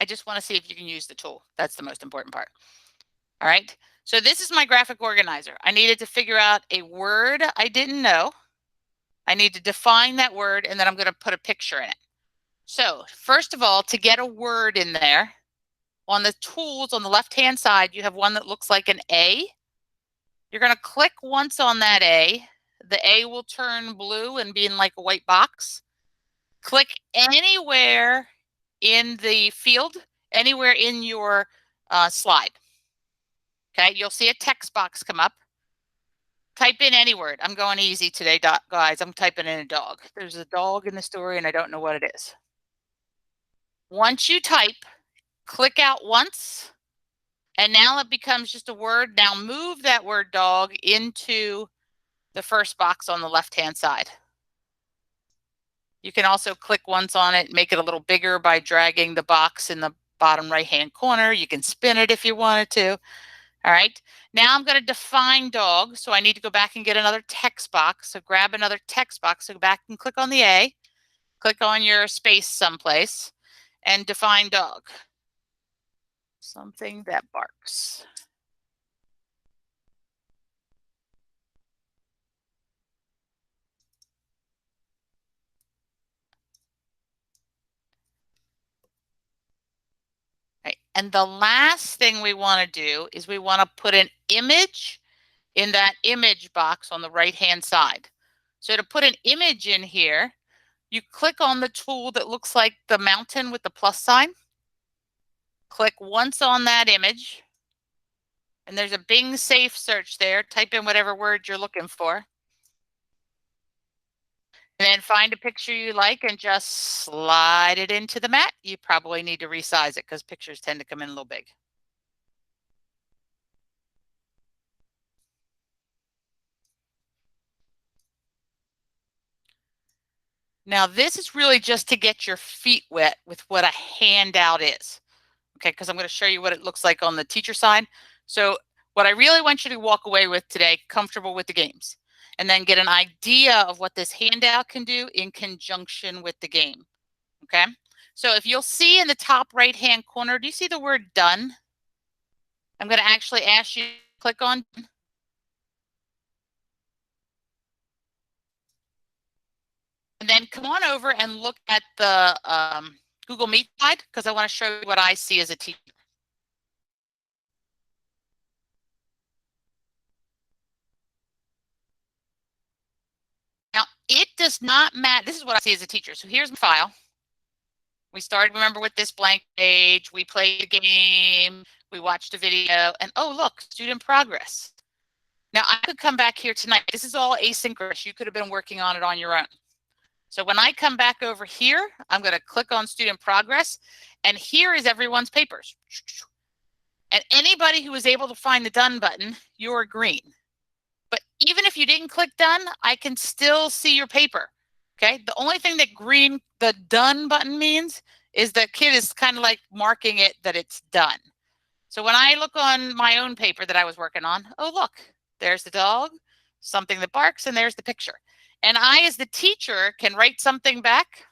I just want to see if you can use the tool. That's the most important part. All right, so this is my graphic organizer. I needed to figure out a word I didn't know. I need to define that word, and then I'm going to put a picture in it. So first of all, to get a word in there, on the tools on the left-hand side, you have one that looks like an A. You're going to click once on that A. The A will turn blue and be in like a white box. Click anywhere in the field, anywhere in your slide. Okay, you'll see a text box come up. Type in any word. I'm going easy today, guys. I'm typing in a dog. There's a dog in the story and I don't know what it is. Once you type, click out once, and now it becomes just a word. Now move that word dog into the first box on the left-hand side. You can also click once on it, make it a little bigger by dragging the box in the bottom right-hand corner. You can spin it if you wanted to. All right, now I'm going to define dog. So I need to go back and get another text box. So grab another text box, so go back and click on the A, click on your space someplace, and define dog. Something that barks. Right. And the last thing we want to do is we want to put an image in that image box on the right-hand side. So to put an image in here, you click on the tool that looks like the mountain with the plus sign. click once on that image, and there's a Bing safe search there. Type in whatever word you're looking for. And then find a picture you like and just slide it into the mat. You probably need to resize it because pictures tend to come in a little big. Now this is really just to get your feet wet with what a handout is. Okay, because I'm going to show you what it looks like on the teacher side. So what I really want you to walk away with today, comfortable with the games, and then get an idea of what this handout can do in conjunction with the game. Okay, so if you'll see in the top right hand corner, do you see the word done? I'm going to actually ask you to click on. And then come on over and look at the Google Meet slide, because I want to show you what I see as a teacher. Now, it does not matter. This is what I see as a teacher. So here's my file. We started, remember, with this blank page. We played a game. We watched a video. And oh, look, student progress. Now, I could come back here tonight. This is all asynchronous. You could have been working on it on your own. So when I come back over here, I'm going to click on student progress. And here is everyone's papers. And anybody who was able to find the done button, you're green. But even if you didn't click done, I can still see your paper. Okay. The only thing that green, the done button means is the kid is kind of like marking it that it's done. So when I look on my own paper that I was working on, oh, look, there's the dog, something that barks, and there's the picture. And I, as the teacher, can write something back.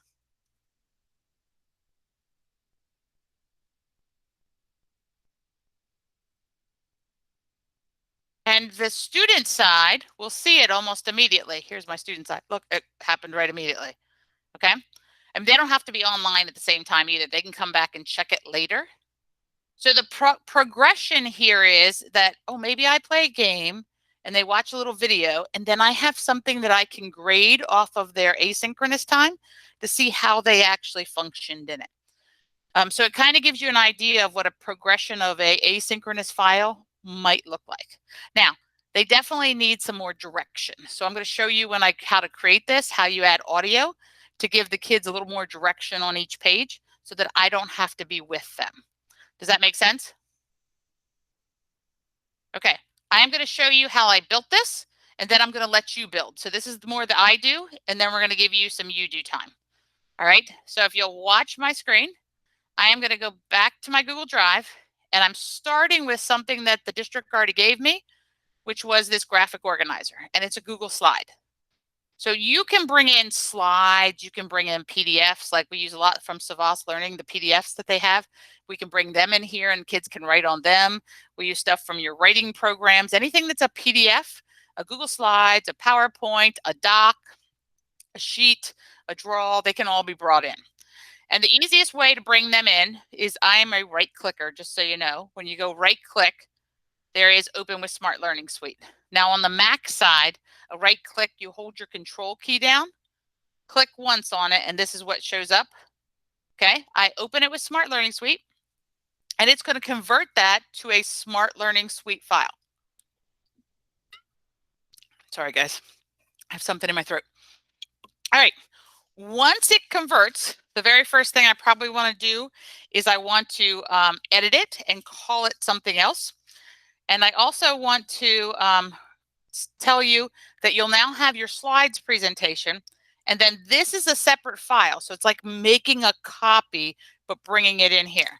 And the student side will see it almost immediately. Here's my student side. Look, it happened right immediately. Okay. And they don't have to be online at the same time either. They can come back and check it later. So the progression here is that, oh, maybe I play a game and they watch a little video, and then I have something that I can grade off of their asynchronous time to see how they actually functioned in it. So it kind of gives you an idea of what a progression of a asynchronous file might look like. Now, they definitely need some more direction. So I'm going to show you how to create this, how you add audio to give the kids a little more direction on each page so that I don't have to be with them. Does that make sense? Okay, I am going to show you how I built this, and then I'm going to let you build. So this is more that I do, and then we're going to give you some you do time. All right, so if you'll watch my screen, I am going to go back to my Google Drive, and I'm starting with something that the district already gave me, which was this graphic organizer, and it's a Google slide. So you can bring in slides, you can bring in PDFs, like we use a lot from Savas Learning, the PDFs that they have. We can bring them in here and kids can write on them. We use stuff from your writing programs, anything that's a PDF, a Google Slides, a PowerPoint, a doc, a sheet, a draw, they can all be brought in. And the easiest way to bring them in is I'm a right clicker, just so you know. When you go right click, there is Open with Smart Learning Suite. Now on the Mac side, a right click, you hold your control key down, click once on it, and this is what shows up. Okay, I open it with Smart Learning Suite, and it's going to convert that to a Smart Learning Suite file. Sorry, guys, I have something in my throat. All right, once it converts, the very first thing I probably want to do is I want to edit it and call it something else. And I also want to tell you that you'll now have your slides presentation, and then this is a separate file. So it's like making a copy, but bringing it in here.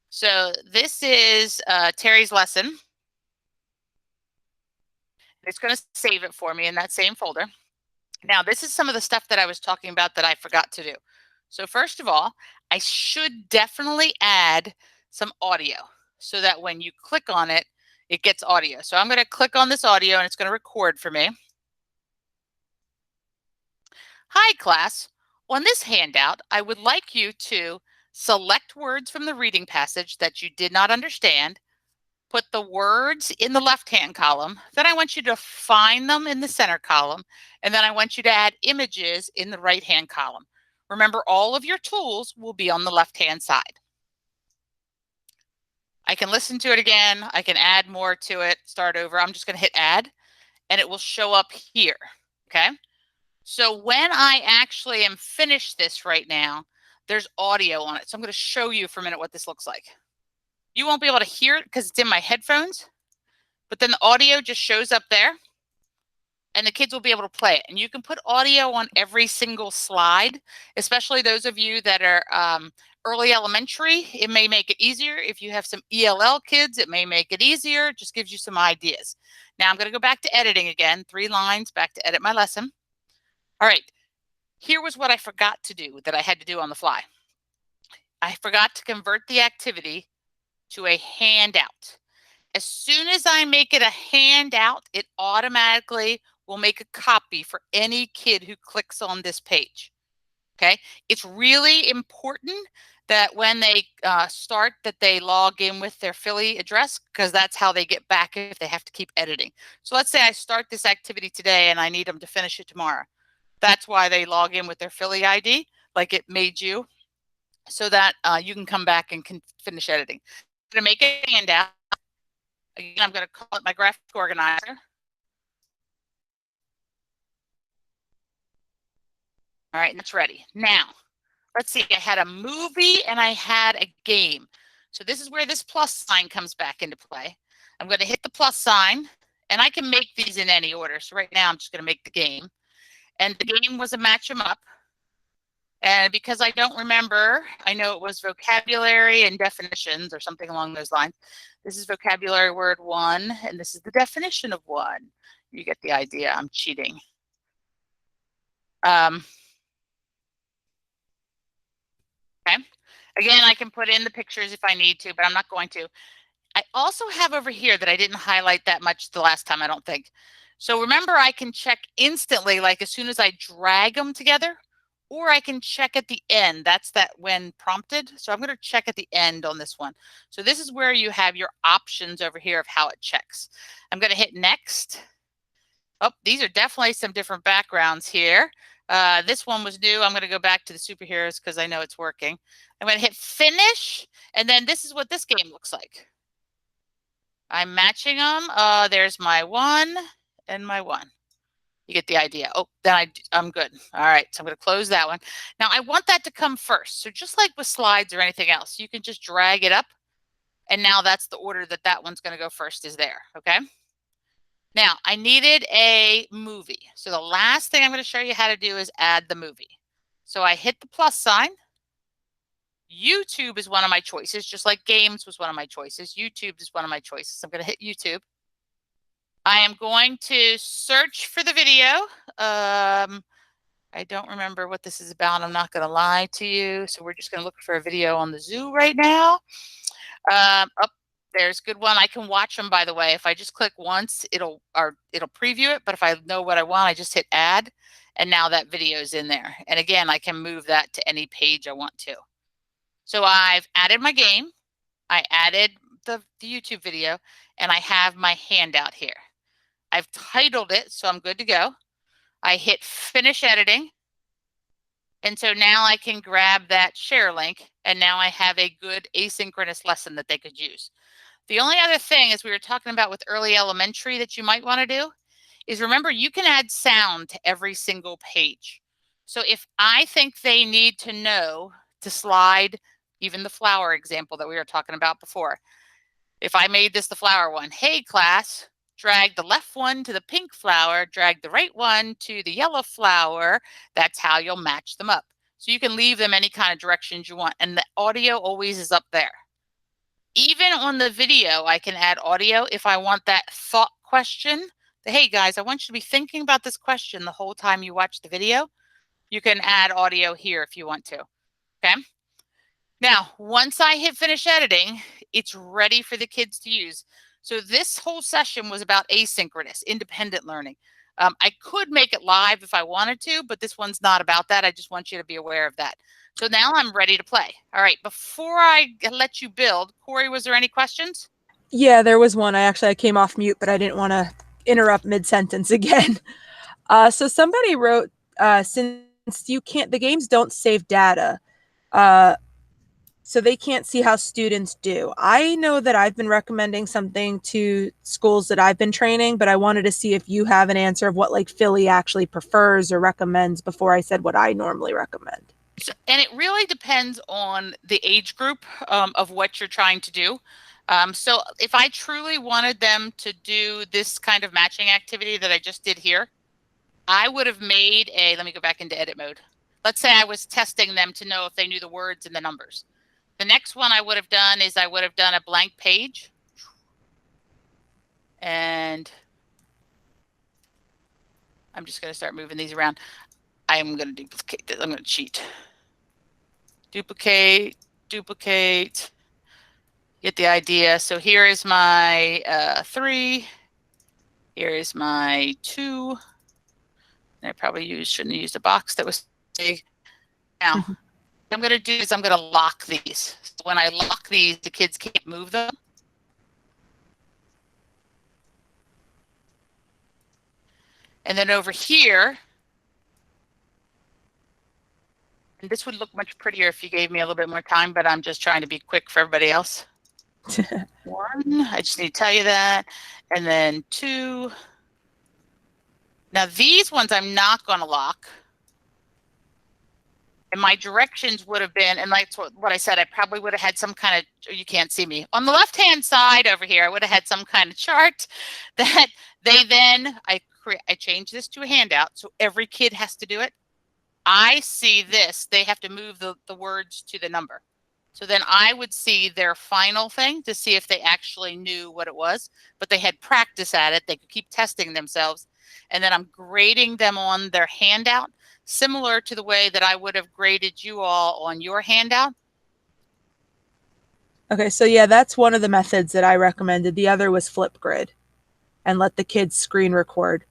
So this is Terry's lesson. It's going to save it for me in that same folder. Now, this is some of the stuff that I was talking about that I forgot to do. So first of all, I should definitely add some audio so that when you click on it, it gets audio. So I'm going to click on this audio and it's going to record for me. Hi, class. On this handout, I would like you to select words from the reading passage that you did not understand, put the words in the left-hand column, then I want you to find them in the center column, and then I want you to add images in the right-hand column. Remember, all of your tools will be on the left-hand side. I can listen to it again. I can add more to it, start over. I'm just going to hit add, and it will show up here. Okay. So when I actually am finished this right now, there's audio on it. So I'm going to show you for a minute what this looks like. You won't be able to hear it because it's in my headphones, but then the audio just shows up there and the kids will be able to play it. And you can put audio on every single slide, especially those of you that are early elementary. It may make it easier. If you have some ELL kids, it may make it easier. It just gives you some ideas. Now I'm going to go back to editing again, 3 lines back to edit my lesson. All right, here was what I forgot to do that I had to do on the fly. I forgot to convert the activity to a handout. As soon as I make it a handout, it automatically will make a copy for any kid who clicks on this page. Okay, it's really important that when they start that they log in with their Philly address, because that's how they get back if they have to keep editing. So let's say I start this activity today and I need them to finish it tomorrow. That's why they log in with their Philly ID, like it made you, so that you can come back and can finish editing. I'm going to make a handout. Again, I'm going to call it my graphic organizer. All right, and it's ready. Now, let's see. I had a movie and I had a game. So this is where this plus sign comes back into play. I'm going to hit the plus sign, and I can make these in any order. So right now, I'm just going to make the game. And the game was a match 'em up. And because I don't remember, I know it was vocabulary and definitions or something along those lines. This is vocabulary word 1, and this is the definition of 1. You get the idea. I'm cheating. Okay. Again, I can put in the pictures if I need to, but I'm not going to. I also have over here that I didn't highlight that much the last time, I don't think. So remember, I can check instantly, like as soon as I drag them together, or I can check at the end. That's that when prompted. So I'm going to check at the end on this one. So this is where you have your options over here of how it checks. I'm going to hit next. Oh, these are definitely some different backgrounds here. This one was new. I'm going to go back to the superheroes because I know it's working. I'm going to hit finish, and then this is what this game looks like. I'm matching them. There's my 1 and my 1. You get the idea. Oh, then I'm good. All right, so I'm going to close that one. Now, I want that to come first. So just like with slides or anything else, you can just drag it up, and now that's the order that that one's going to go first is there, okay? Now, I needed a movie. So the last thing I'm going to show you how to do is add the movie. So I hit the plus sign. YouTube is one of my choices, just like games was one of my choices. YouTube is one of my choices. I'm going to hit YouTube. I am going to search for the video. I don't remember what this is about. I'm not going to lie to you. So we're just going to look for a video on the zoo right now. Oh, there's a good one. I can watch them, by the way. If I just click once, it'll preview it. But if I know what I want, I just hit add. And now that video is in there. And again, I can move that to any page I want to. So I've added my game. I added the YouTube video. And I have my handout here. I've titled it, so I'm good to go. I hit finish editing. And so now I can grab that share link. And now I have a good asynchronous lesson that they could use. The only other thing, as we were talking about with early elementary, that you might want to do is remember you can add sound to every single page. So if I think they need to know to slide, even the flower example that we were talking about before, if I made this the flower one, hey class, drag the left one to the pink flower, drag the right one to the yellow flower, that's how you'll match them up. So you can leave them any kind of directions you want, and the audio always is up there. Even on the video, I can add audio if I want that thought question. Hey guys, I want you to be thinking about this question the whole time you watch the video. You can add audio here if you want to, okay? Now, once I hit finish editing, it's ready for the kids to use. So this whole session was about asynchronous, independent learning. I could make it live if I wanted to, but this one's not about that. I just want you to be aware of that. So now I'm ready to play. All right, before I let you build, Corey, was there any questions? Yeah, there was one. I came off mute, but I didn't want to interrupt mid-sentence again. So somebody wrote, since you can't, the games don't save data, So they can't see how students do. I know that I've been recommending something to schools that I've been training, but I wanted to see if you have an answer of what like Philly actually prefers or recommends before I said what I normally recommend. So, and it really depends on the age group of what you're trying to do. So if I truly wanted them to do this kind of matching activity that I just did here, I would have made a, let me go back into edit mode. Let's say I was testing them to know if they knew the words and the numbers. The next one I would have done is I would have done a blank page. And I'm just going to start moving these around. I am going to duplicate this. I'm going to cheat. Duplicate, duplicate. Get the idea. So here is my 3. Here is my 2. And I probably shouldn't have used a box that was big. Now, what I'm going to do is I'm going to lock these. So when I lock these, the kids can't move them. And then over here, and this would look much prettier if you gave me a little bit more time, but I'm just trying to be quick for everybody else. 1, I just need to tell you that. And then 2. Now these ones I'm not going to lock. And my directions would have been, and that's what I said, I probably would have had some kind of, you can't see me. On the left-hand side over here, I would have had some kind of chart that they then, I changed this to a handout, so every kid has to do it. I see this, they have to move the words to the number. So then I would see their final thing to see if they actually knew what it was, but they had practice at it. They could keep testing themselves. And then I'm grading them on their handout, similar to the way that I would have graded you all on your handout. Okay, so yeah, that's one of the methods that I recommended. The other was Flipgrid and let the kids screen record.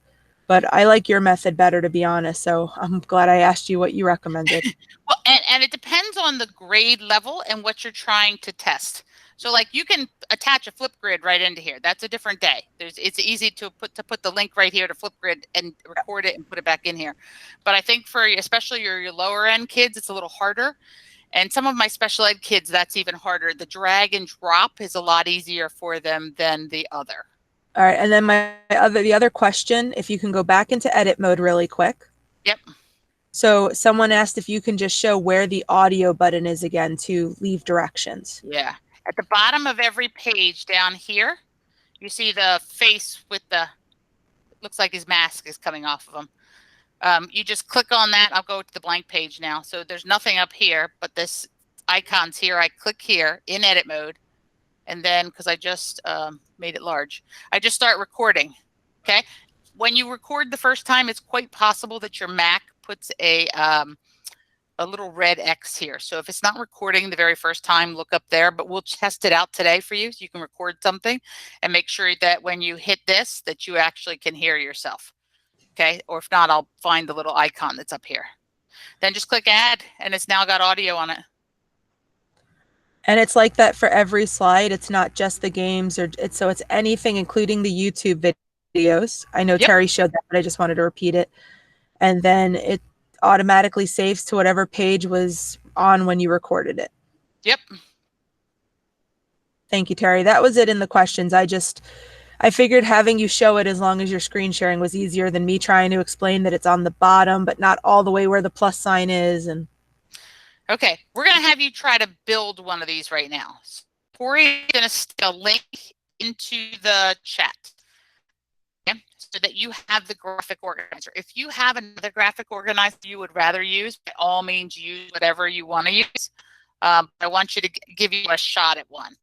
But I like your method better, to be honest. So I'm glad I asked you what you recommended. Well, and it depends on the grade level and what you're trying to test. So like you can attach a Flipgrid right into here. That's a different day. It's easy to put the link right here to Flipgrid and record it and put it back in here. But I think for especially your lower end kids, it's a little harder. And some of my special ed kids, that's even harder. The drag and drop is a lot easier for them than the other. All right, and then the other question, if you can go back into edit mode really quick. Yep. So someone asked if you can just show where the audio button is again to leave directions. Yeah. At the bottom of every page down here, you see the face with the, looks like his mask is coming off of him. You just click on that. I'll go to the blank page now. So there's nothing up here, but this icon's here. I click here in edit mode. And then, because I just made it large, I just start recording. Okay. When you record the first time, it's quite possible that your Mac puts a little red X here. So if it's not recording the very first time, look up there, but we'll test it out today for you. So you can record something and make sure that when you hit this, that you actually can hear yourself. Okay. Or if not, I'll find the little icon that's up here. Then just click add and it's now got audio on it. And it's like that for every slide. It's not just the games so it's anything, including the YouTube videos. I know Terry showed that, but I just wanted to repeat it. And then it automatically saves to whatever page was on when you recorded it. Yep. Thank you, Terry. That was it in the questions. I figured having you show it as long as your screen sharing was easier than me trying to explain that it's on the bottom, but not all the way where the plus sign is. And okay, we're going to have you try to build one of these right now. So Corey is going to stick a link into the chat. Okay? So that you have the graphic organizer. If you have another graphic organizer you would rather use, by all means use whatever you want to use. I want you to give you a shot at one.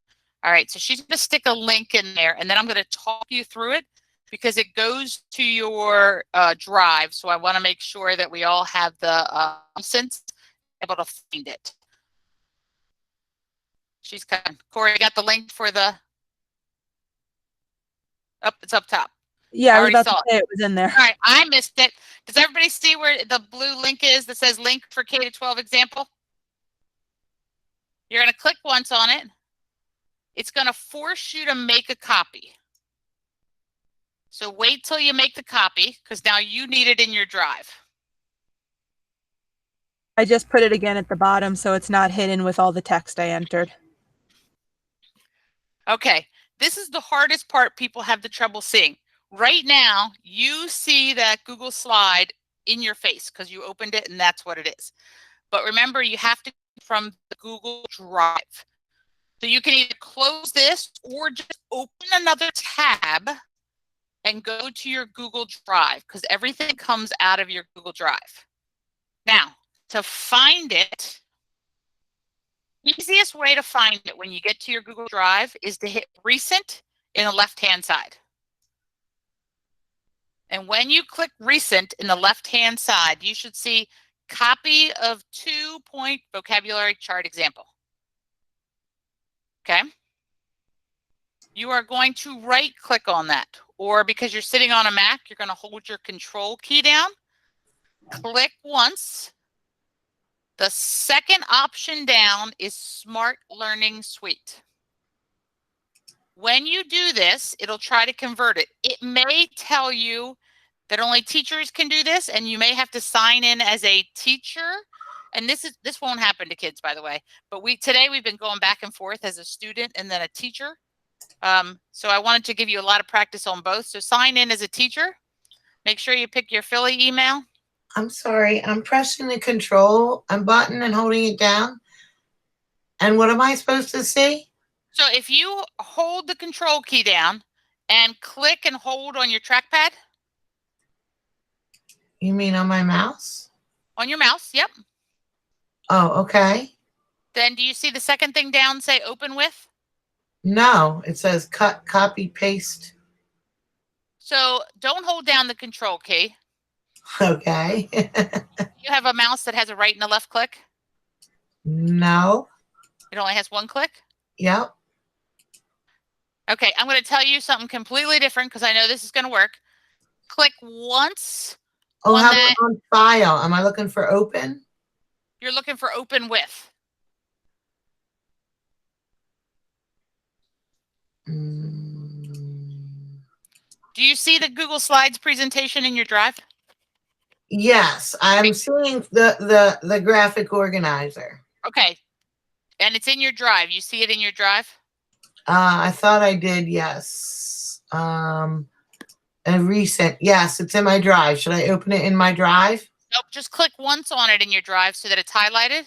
All right, so she's going to stick a link in there, and then I'm going to talk you through it because it goes to your drive. So I want to make sure that we all have the sense able to find it. She's coming. Corey, got the link for the it's up top. Yeah, I was about to say it was in there. All right, I missed it. Does everybody see where the blue link is that says link for K-12 example? You're going to click once on it. It's going to force you to make a copy. So wait till you make the copy because now you need it in your drive. I just put it again at the bottom so it's not hidden with all the text I entered. Okay, this is the hardest part people have the trouble seeing. Right now, you see that Google slide in your face because you opened it and that's what it is. But remember, you have to from the Google Drive. So you can either close this or just open another tab and go to your Google Drive because everything comes out of your Google Drive. Now, to find it, the easiest way to find it when you get to your Google Drive is to hit Recent in the left-hand side. And when you click Recent in the left-hand side, you should see Copy of 2-point vocabulary chart example. Okay. You are going to right-click on that, or because you're sitting on a Mac, you're going to hold your Control key down, click once. The second option down is Smart Learning Suite. When you do this, it'll try to convert it. It may tell you that only teachers can do this, and you may have to sign in as a teacher. And this won't happen to kids, by the way. But today we've been going back and forth as a student and then a teacher. So I wanted to give you a lot of practice on both. So sign in as a teacher. Make sure you pick your Philly email. I'm sorry. I'm pressing the control button and holding it down. And what am I supposed to see? So if you hold the Control key down and click and hold on your trackpad. You mean on my mouse? On your mouse, yep. Oh, okay. Then do you see the second thing down say Open With? No, it says cut, copy, paste. So don't hold down the Control key. Okay. You have a mouse that has a right and a left click? No. It only has one click? Yep. Okay, I'm going to tell you something completely different because I know this is going to work. Click once. Oh, on how that. about on file? Am I looking for open? You're looking for Open With. Do you see the Google Slides presentation in your drive? Yes, I'm seeing the graphic organizer. Okay. And it's in your drive. You see it in your drive? I thought I did, yes. A recent, yes, it's in my drive. Should I open it in my drive? Nope. Just click once on it in your drive so that it's highlighted.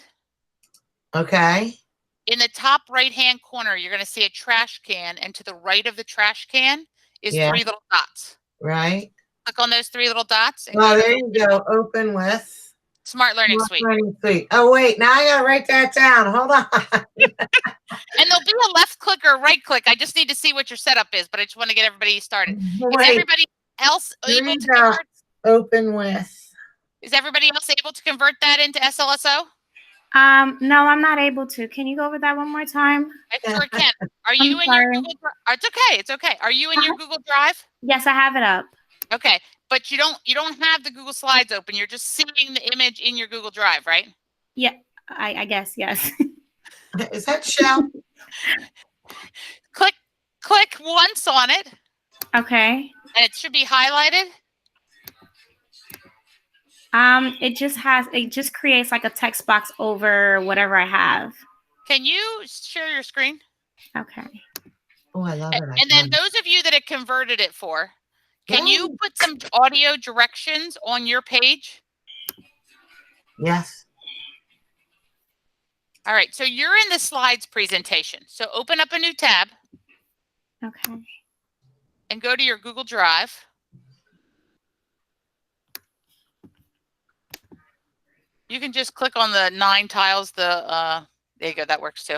Okay. In the top right-hand corner, you're going to see a trash can, and to the right of the trash can is Yeah. 3 little dots. Right. Click on those 3 little dots. And Oh, there you go. Open with Smart Learning Smart Suite. Learning Suite. Oh, wait. Now I got to write that down. Hold on. And there'll be a left click or a right click. I just need to see what your setup is, but I just want to get everybody started. Wait. Is everybody else able to convert? Open with. Is everybody else able to convert that into SLSO? No, I'm not able to. Can you go over that one more time? I sure can. Are you in your Google Drive? It's okay. It's okay. Are you in your Google Drive? Yes, I have it up. Okay, but you don't have the Google Slides open. You're just seeing the image in your Google Drive, right? Yeah, I guess, yes. Is that Shell? Click once on it. Okay. And it should be highlighted. It just creates like a text box over whatever I have. Can you share your screen? Okay. Oh, I love it. And then those of you that have converted it for, can you put some audio directions on your page? Yes. All right, so you're in the slides presentation. So open up a new tab. Okay. And go to your Google Drive. You can just click on the 9 tiles. There you go. That works too.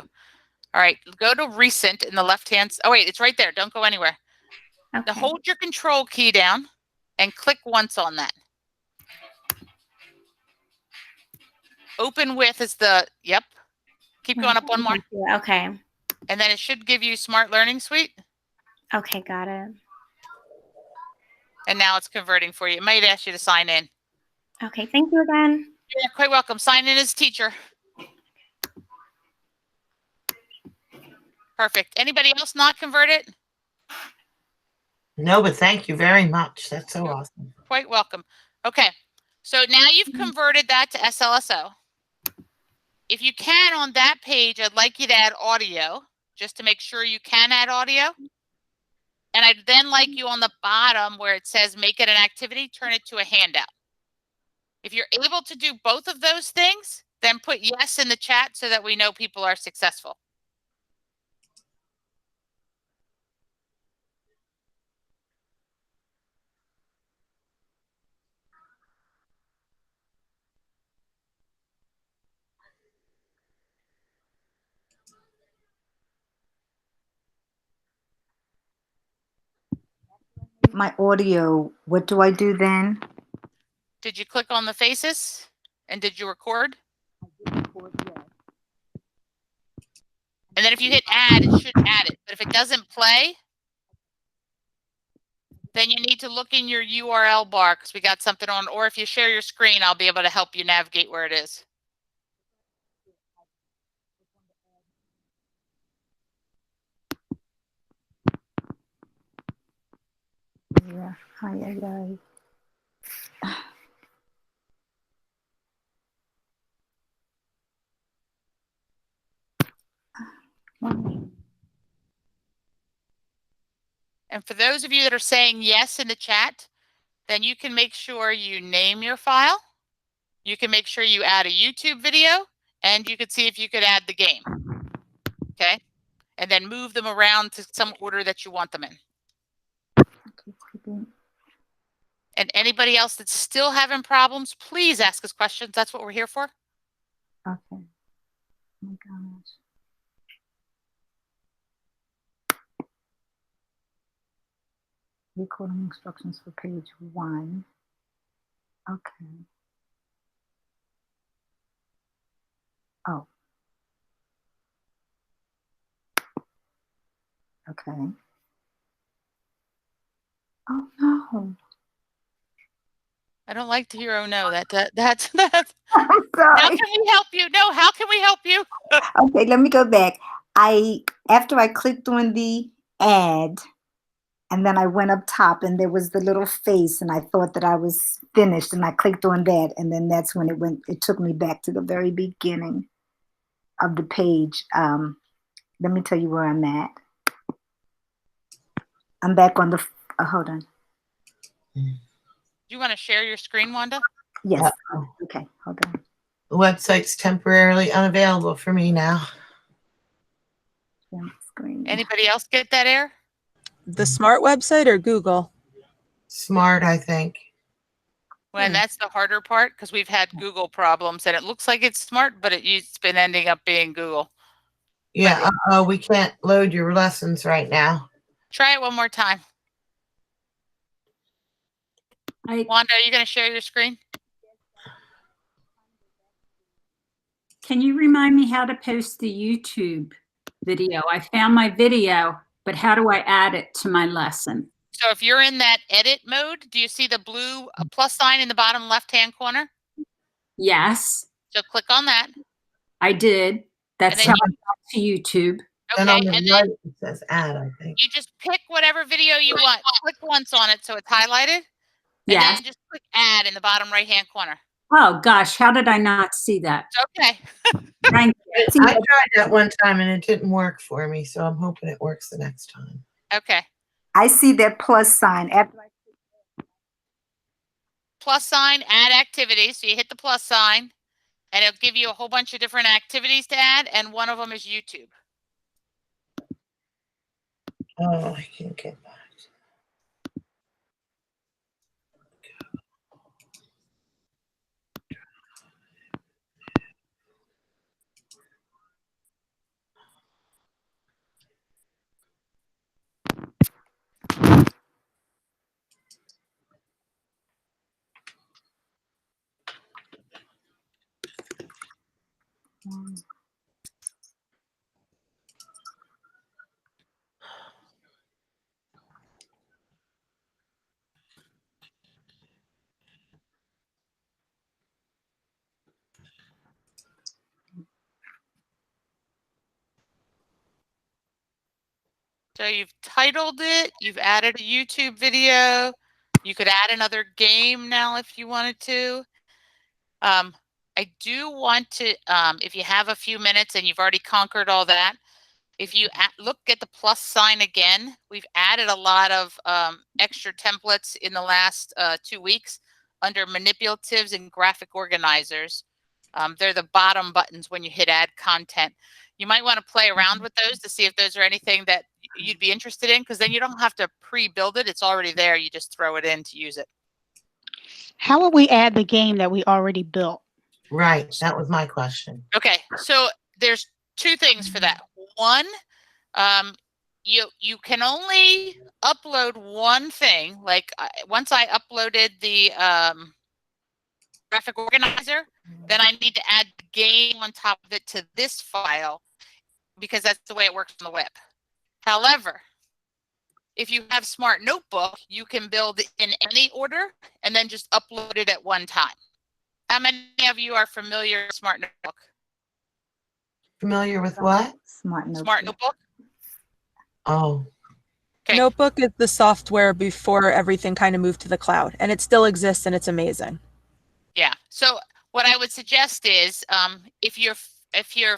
All right, go to Recent in the left-hand. Oh, wait, it's right there. Don't go anywhere. Okay. Now hold your Control key down and click once on that. Open With is the, yep. Keep going up one more. Okay. And then it should give you Smart Learning Suite. Okay, got it. And now it's converting for you. It might ask you to sign in. Okay, thank you again. You're quite welcome. Sign in as teacher. Perfect. Anybody else not converted? No, but thank you very much. That's so awesome. Quite welcome. Okay. So now you've converted that to SLSO. If you can on that page, I'd like you to add audio just to make sure you can add audio. And I'd then like you on the bottom where it says make it an activity, turn it to a handout. If you're able to do both of those things, then put yes in the chat so that we know people are successful. My audio, what do I do then? Did you click on the faces and did you record? And then if you hit add, it should add it. But if it doesn't play, then you need to look in your URL bar because we got something on, or if you share your screen, I'll be able to help you navigate where it is. Yeah. Hi, guys. And for those of you that are saying yes in the chat, then you can make sure you name your file. You can make sure you add a YouTube video, and you can see if you could add the game. Okay. And then move them around to some order that you want them in. And anybody else that's still having problems, please ask us questions. That's what we're here for. Okay. Oh my gosh. Recording instructions for page 1. Okay. Oh. Okay. Oh no. I don't like to hear, oh no, that's I'm how sorry. can we help you? No, how can we help you? Okay, let me go back. After I clicked on the ad, and then I went up top and there was the little face and I thought that I was finished and I clicked on that and then that's when it took me back to the very beginning of the page. Let me tell you where I'm at. I'm back on the, hold on. Do you want to share your screen, Wanda? Yes. Okay, hold on. The website's temporarily unavailable for me now. Screen. Anybody else get that error? The smart website or Google? Smart, I think. When that's the harder part because we've had Google problems and it looks like it's smart, but it's been ending up being Google. Yeah, we can't load your lessons right now. Try it one more time. Wanda, are you going to share your screen? Can you remind me how to post the YouTube video? I found my video, but how do I add it to my lesson? So if you're in that edit mode, do you see the blue plus sign in the bottom left-hand corner? Yes, So click on that. I did. That's then how I got to YouTube. And Okay, on the and right, then it says add, I think. you just pick whatever video you want. Click once on it so it's highlighted. And Yes. then just click add in the bottom right-hand corner. Oh gosh, how did I not see that? It's okay. Thank you. I tried that one time and it didn't work for me, so I'm hoping it works the next time. Okay. I see that plus sign. After Plus sign, add activities. So you hit the plus sign and it'll give you a whole bunch of different activities to add. And one of them is YouTube. Oh, I can't get back. So you've titled it, you've added a YouTube video. You could add another game now if you wanted to. I do want to, if you have a few minutes and you've already conquered all that, if you look at the plus sign again, we've added a lot of extra templates in the last 2 weeks under manipulatives and graphic organizers. They're the bottom buttons when you hit add content. You might want to play around with those to see if those are anything that you'd be interested in, because then you don't have to pre-build it. It's already there. You just throw it in to use it. How will we add the game that we already built? Right. That was my question. Okay, so there's 2 things for that. One, you can only upload one thing. Like once I uploaded the graphic organizer, then I need to add the game on top of it to this file, because that's the way it works on the web. However, if you have Smart Notebook, you can build in any order and then just upload it at one time. How many of you are familiar with Smart Notebook? Familiar with what? Smart Notebook. Smart Notebook? Oh. Okay. Notebook is the software before everything kind of moved to the cloud, and it still exists, and it's amazing. Yeah. So what I would suggest is, if you're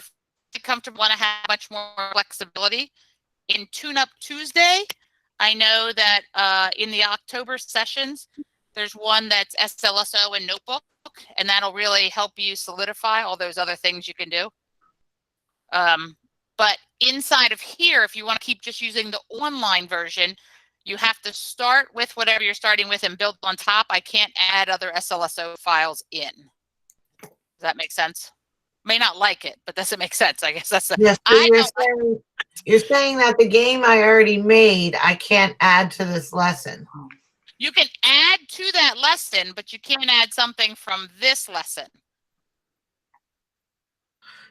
comfortable, want to have much more flexibility, in Tune Up Tuesday, I know that in the October sessions, there's one that's SLSO and Notebook, and that'll really help you solidify all those other things you can do. But inside of here, if you want to keep just using the online version, you have to start with whatever you're starting with and build on top. I can't add other SLSO files in. Does that make sense? May not like it, but does it make sense? I guess that's the, Yes, so you're saying that the game I already made, I can't add to this lesson. You can add to that lesson, but you can't add something from this lesson.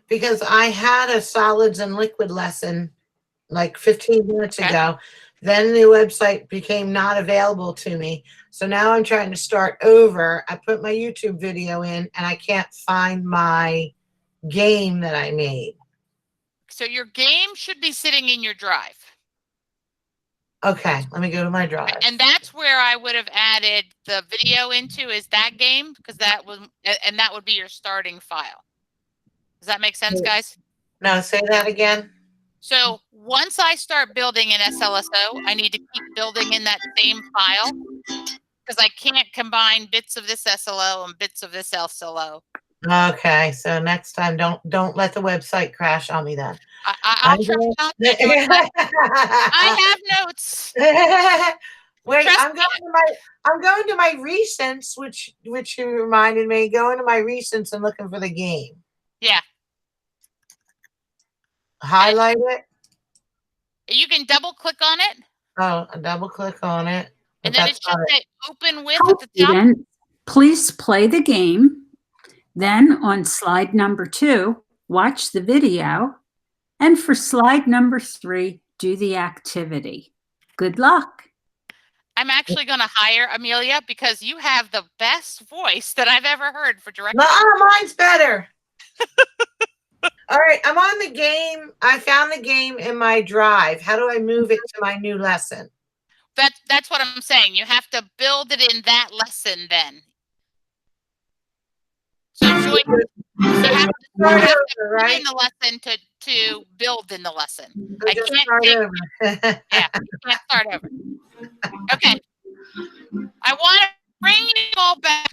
Because I had a solids and liquid lesson like 15 minutes ago. Then the website became not available to me. So now I'm trying to start over. I put my YouTube video in and I can't find my game that I made. So your game should be sitting in your drive. Okay, let me go to my drive. And that's where I would have added the video into, is that game, because that was, and that would be your starting file. Does that make sense, guys? No, say that again. So once I start building in SLSO, I need to keep building in that same file, because I can't combine bits of this SLO and bits of this SLO. Okay, so next time, don't let the website crash on me then. I'll try not to. I have notes. Wait, Trust I'm going to my recents, which you reminded me. Going to my recents and looking for the game. Yeah. Highlight it. You can double click on it. Oh, a double click on it. And then it should say open with at the top. Student, please play the game. Then on slide number 2, watch the video. And for slide number 3, do the activity. Good luck. I'm actually going to hire Amelia because you have the best voice that I've ever heard for directing. No, mine's better. All right, I'm on the game. I found the game in my drive. How do I move it to my new lesson? That's what I'm saying. You have to build it in that lesson then. So you have to start in the lesson to build in the lesson. I can't you can't start over. Okay. I want to bring you all back.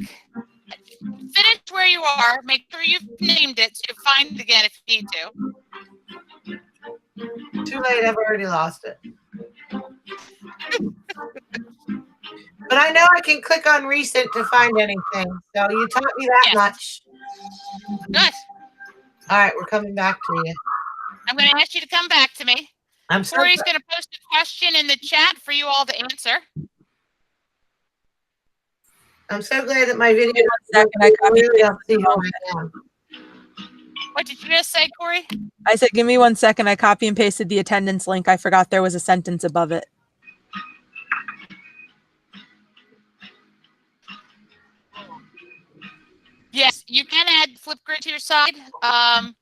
Finish where you are. Make sure you've named it so you find it again if you need to. Too late. I've already lost it. But I know I can click on recent to find anything. So you taught me that much. Good. All right, we're coming back to you. I'm going to ask you to come back to me. Corey's going to post a question in the chat for you all to answer. I'm so glad that my video. What did you just say, Corey? I said, give me 1 second. I copy and pasted the attendance link. I forgot there was a sentence above it. Yes, you can add Flipgrid to your side. When I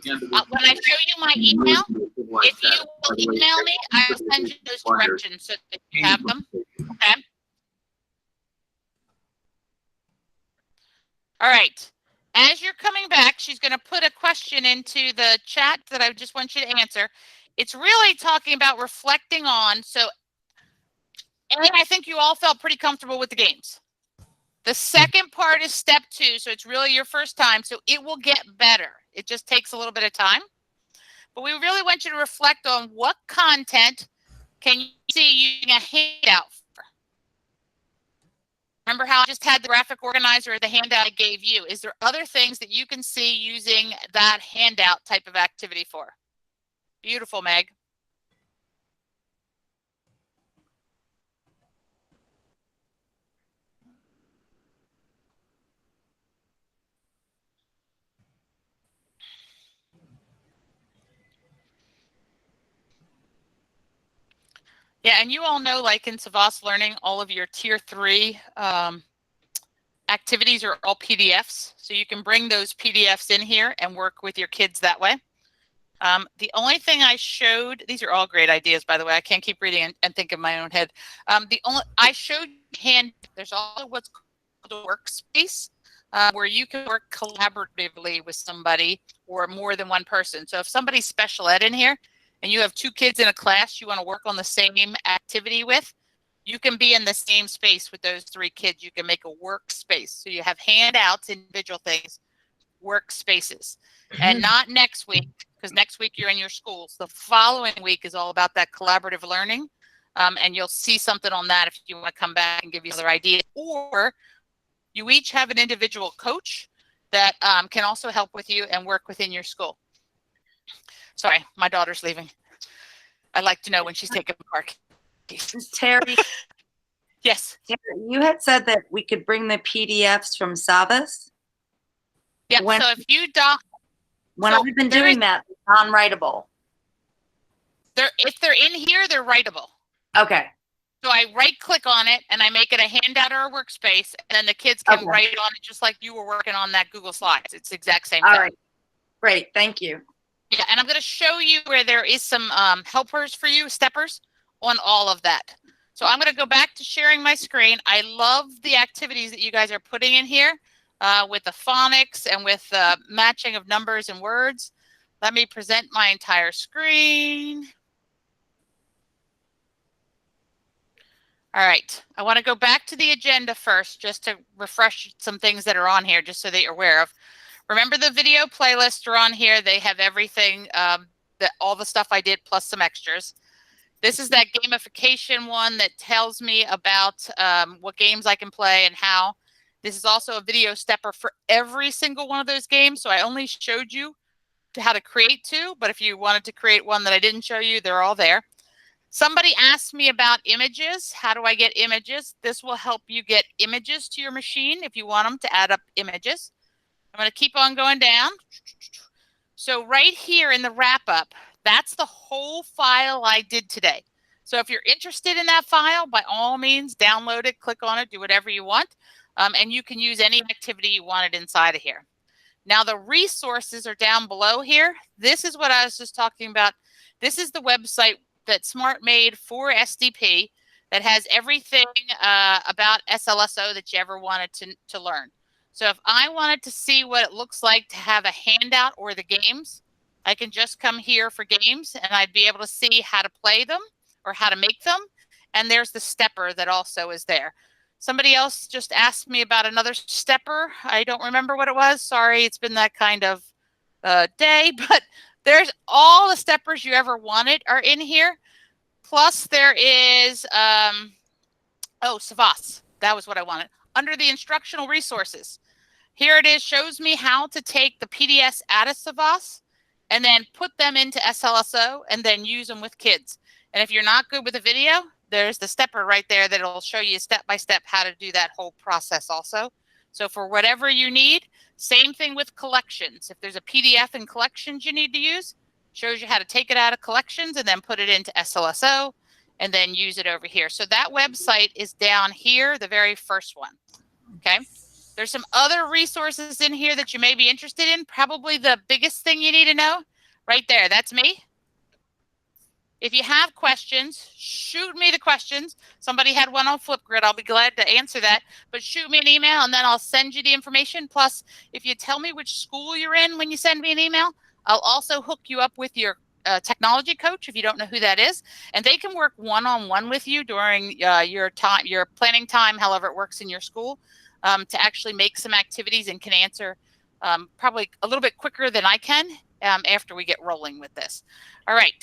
show you my email, if you will email me, I will send you those directions so that you have them. Okay. All right. as you're coming back, she's going to put a question into the chat that I just want you to answer. It's really talking about reflecting on. So, and I think you all felt pretty comfortable with the games. The second part is step 2. So it's really your first time. So it will get better. It just takes a little bit of time. But we really want you to reflect on what content can you see using a handout for. Remember how I just had the graphic organizer or the handout I gave you? Is there other things that you can see using that handout type of activity for? Beautiful, Meg. Yeah, and you all know, like in Savas Learning, all of your tier 3 activities are all PDFs. So you can bring those PDFs in here and work with your kids that way. The only thing I showed, these are all great ideas, by the way. I can't keep reading and think in my own head. I showed there's also what's called a workspace where you can work collaboratively with somebody or more than one person. So if somebody's special ed in here, and you have 2 kids in a class you want to work on the same activity with, you can be in the same space with those 3 kids. You can make a workspace. So you have handouts, individual things, workspaces. And not next week, because next week you're in your schools. The following week is all about that collaborative learning. And you'll see something on that if you want to come back and give you other ideas. Or you each have an individual coach that can also help with you and work within your school. Sorry, my daughter's leaving. I'd like to know when she's taking the park. Terry, yes. Terry, you had said that we could bring the PDFs from Savas. Yeah. So if you when I've been doing that, non-writable. If they're in here, they're writable. Okay. So I right-click on it and I make it a handout or a workspace, and then the kids can write on it just like you were working on that Google Slides. It's the exact same thing. All right. Great. Thank you. Yeah, and I'm going to show you where there is some helpers for you, steppers, on all of that. So I'm going to go back to sharing my screen. I love the activities that you guys are putting in here with the phonics and with the matching of numbers and words. Let me present my entire screen. All right, I want to go back to the agenda first just to refresh some things that are on here just so that you're aware of. Remember the video playlists are on here. They have everything, all the stuff I did plus some extras. This is that gamification one that tells me about what games I can play and how. This is also a video stepper for every single one of those games. So I only showed you how to create 2, but if you wanted to create one that I didn't show you, they're all there. Somebody asked me about images. How do I get images? This will help you get images to your machine if you want them to add up images. I'm going to keep on going down. So right here in the wrap up, that's the whole file I did today. So if you're interested in that file, by all means, download it, click on it, do whatever you want. And you can use any activity you wanted inside of here. Now the resources are down below here. This is what I was just talking about. This is the website that Smart made for SDP that has everything about SLSO that you ever wanted to learn. So if I wanted to see what it looks like to have a handout or the games, I can just come here for games and I'd be able to see how to play them or how to make them. And there's the stepper that also is there. Somebody else just asked me about another stepper. I don't remember what it was. Sorry, it's been that kind of day, but there's all the steppers you ever wanted are in here. Plus there is, Savas. That was what I wanted. Under the instructional resources. Here it is, shows me how to take the PDFs out of Savas and then put them into SLSO and then use them with kids. And if you're not good with a video, there's the stepper right there that'll show you step by step how to do that whole process also. So for whatever you need, same thing with collections. If there's a PDF in collections you need to use, shows you how to take it out of collections and then put it into SLSO and then use it over here. So that website is down here, the very first one. Okay. There's some other resources in here that you may be interested in. Probably the biggest thing you need to know right there. That's me. If you have questions, shoot me the questions. Somebody had one on Flipgrid. I'll be glad to answer that. But shoot me an email and then I'll send you the information. Plus, if you tell me which school you're in when you send me an email, I'll also hook you up with your technology coach if you don't know who that is. And they can work one-on-one with you during your planning time, however it works in your school, to actually make some activities and can answer probably a little bit quicker than I can after we get rolling with this. All right.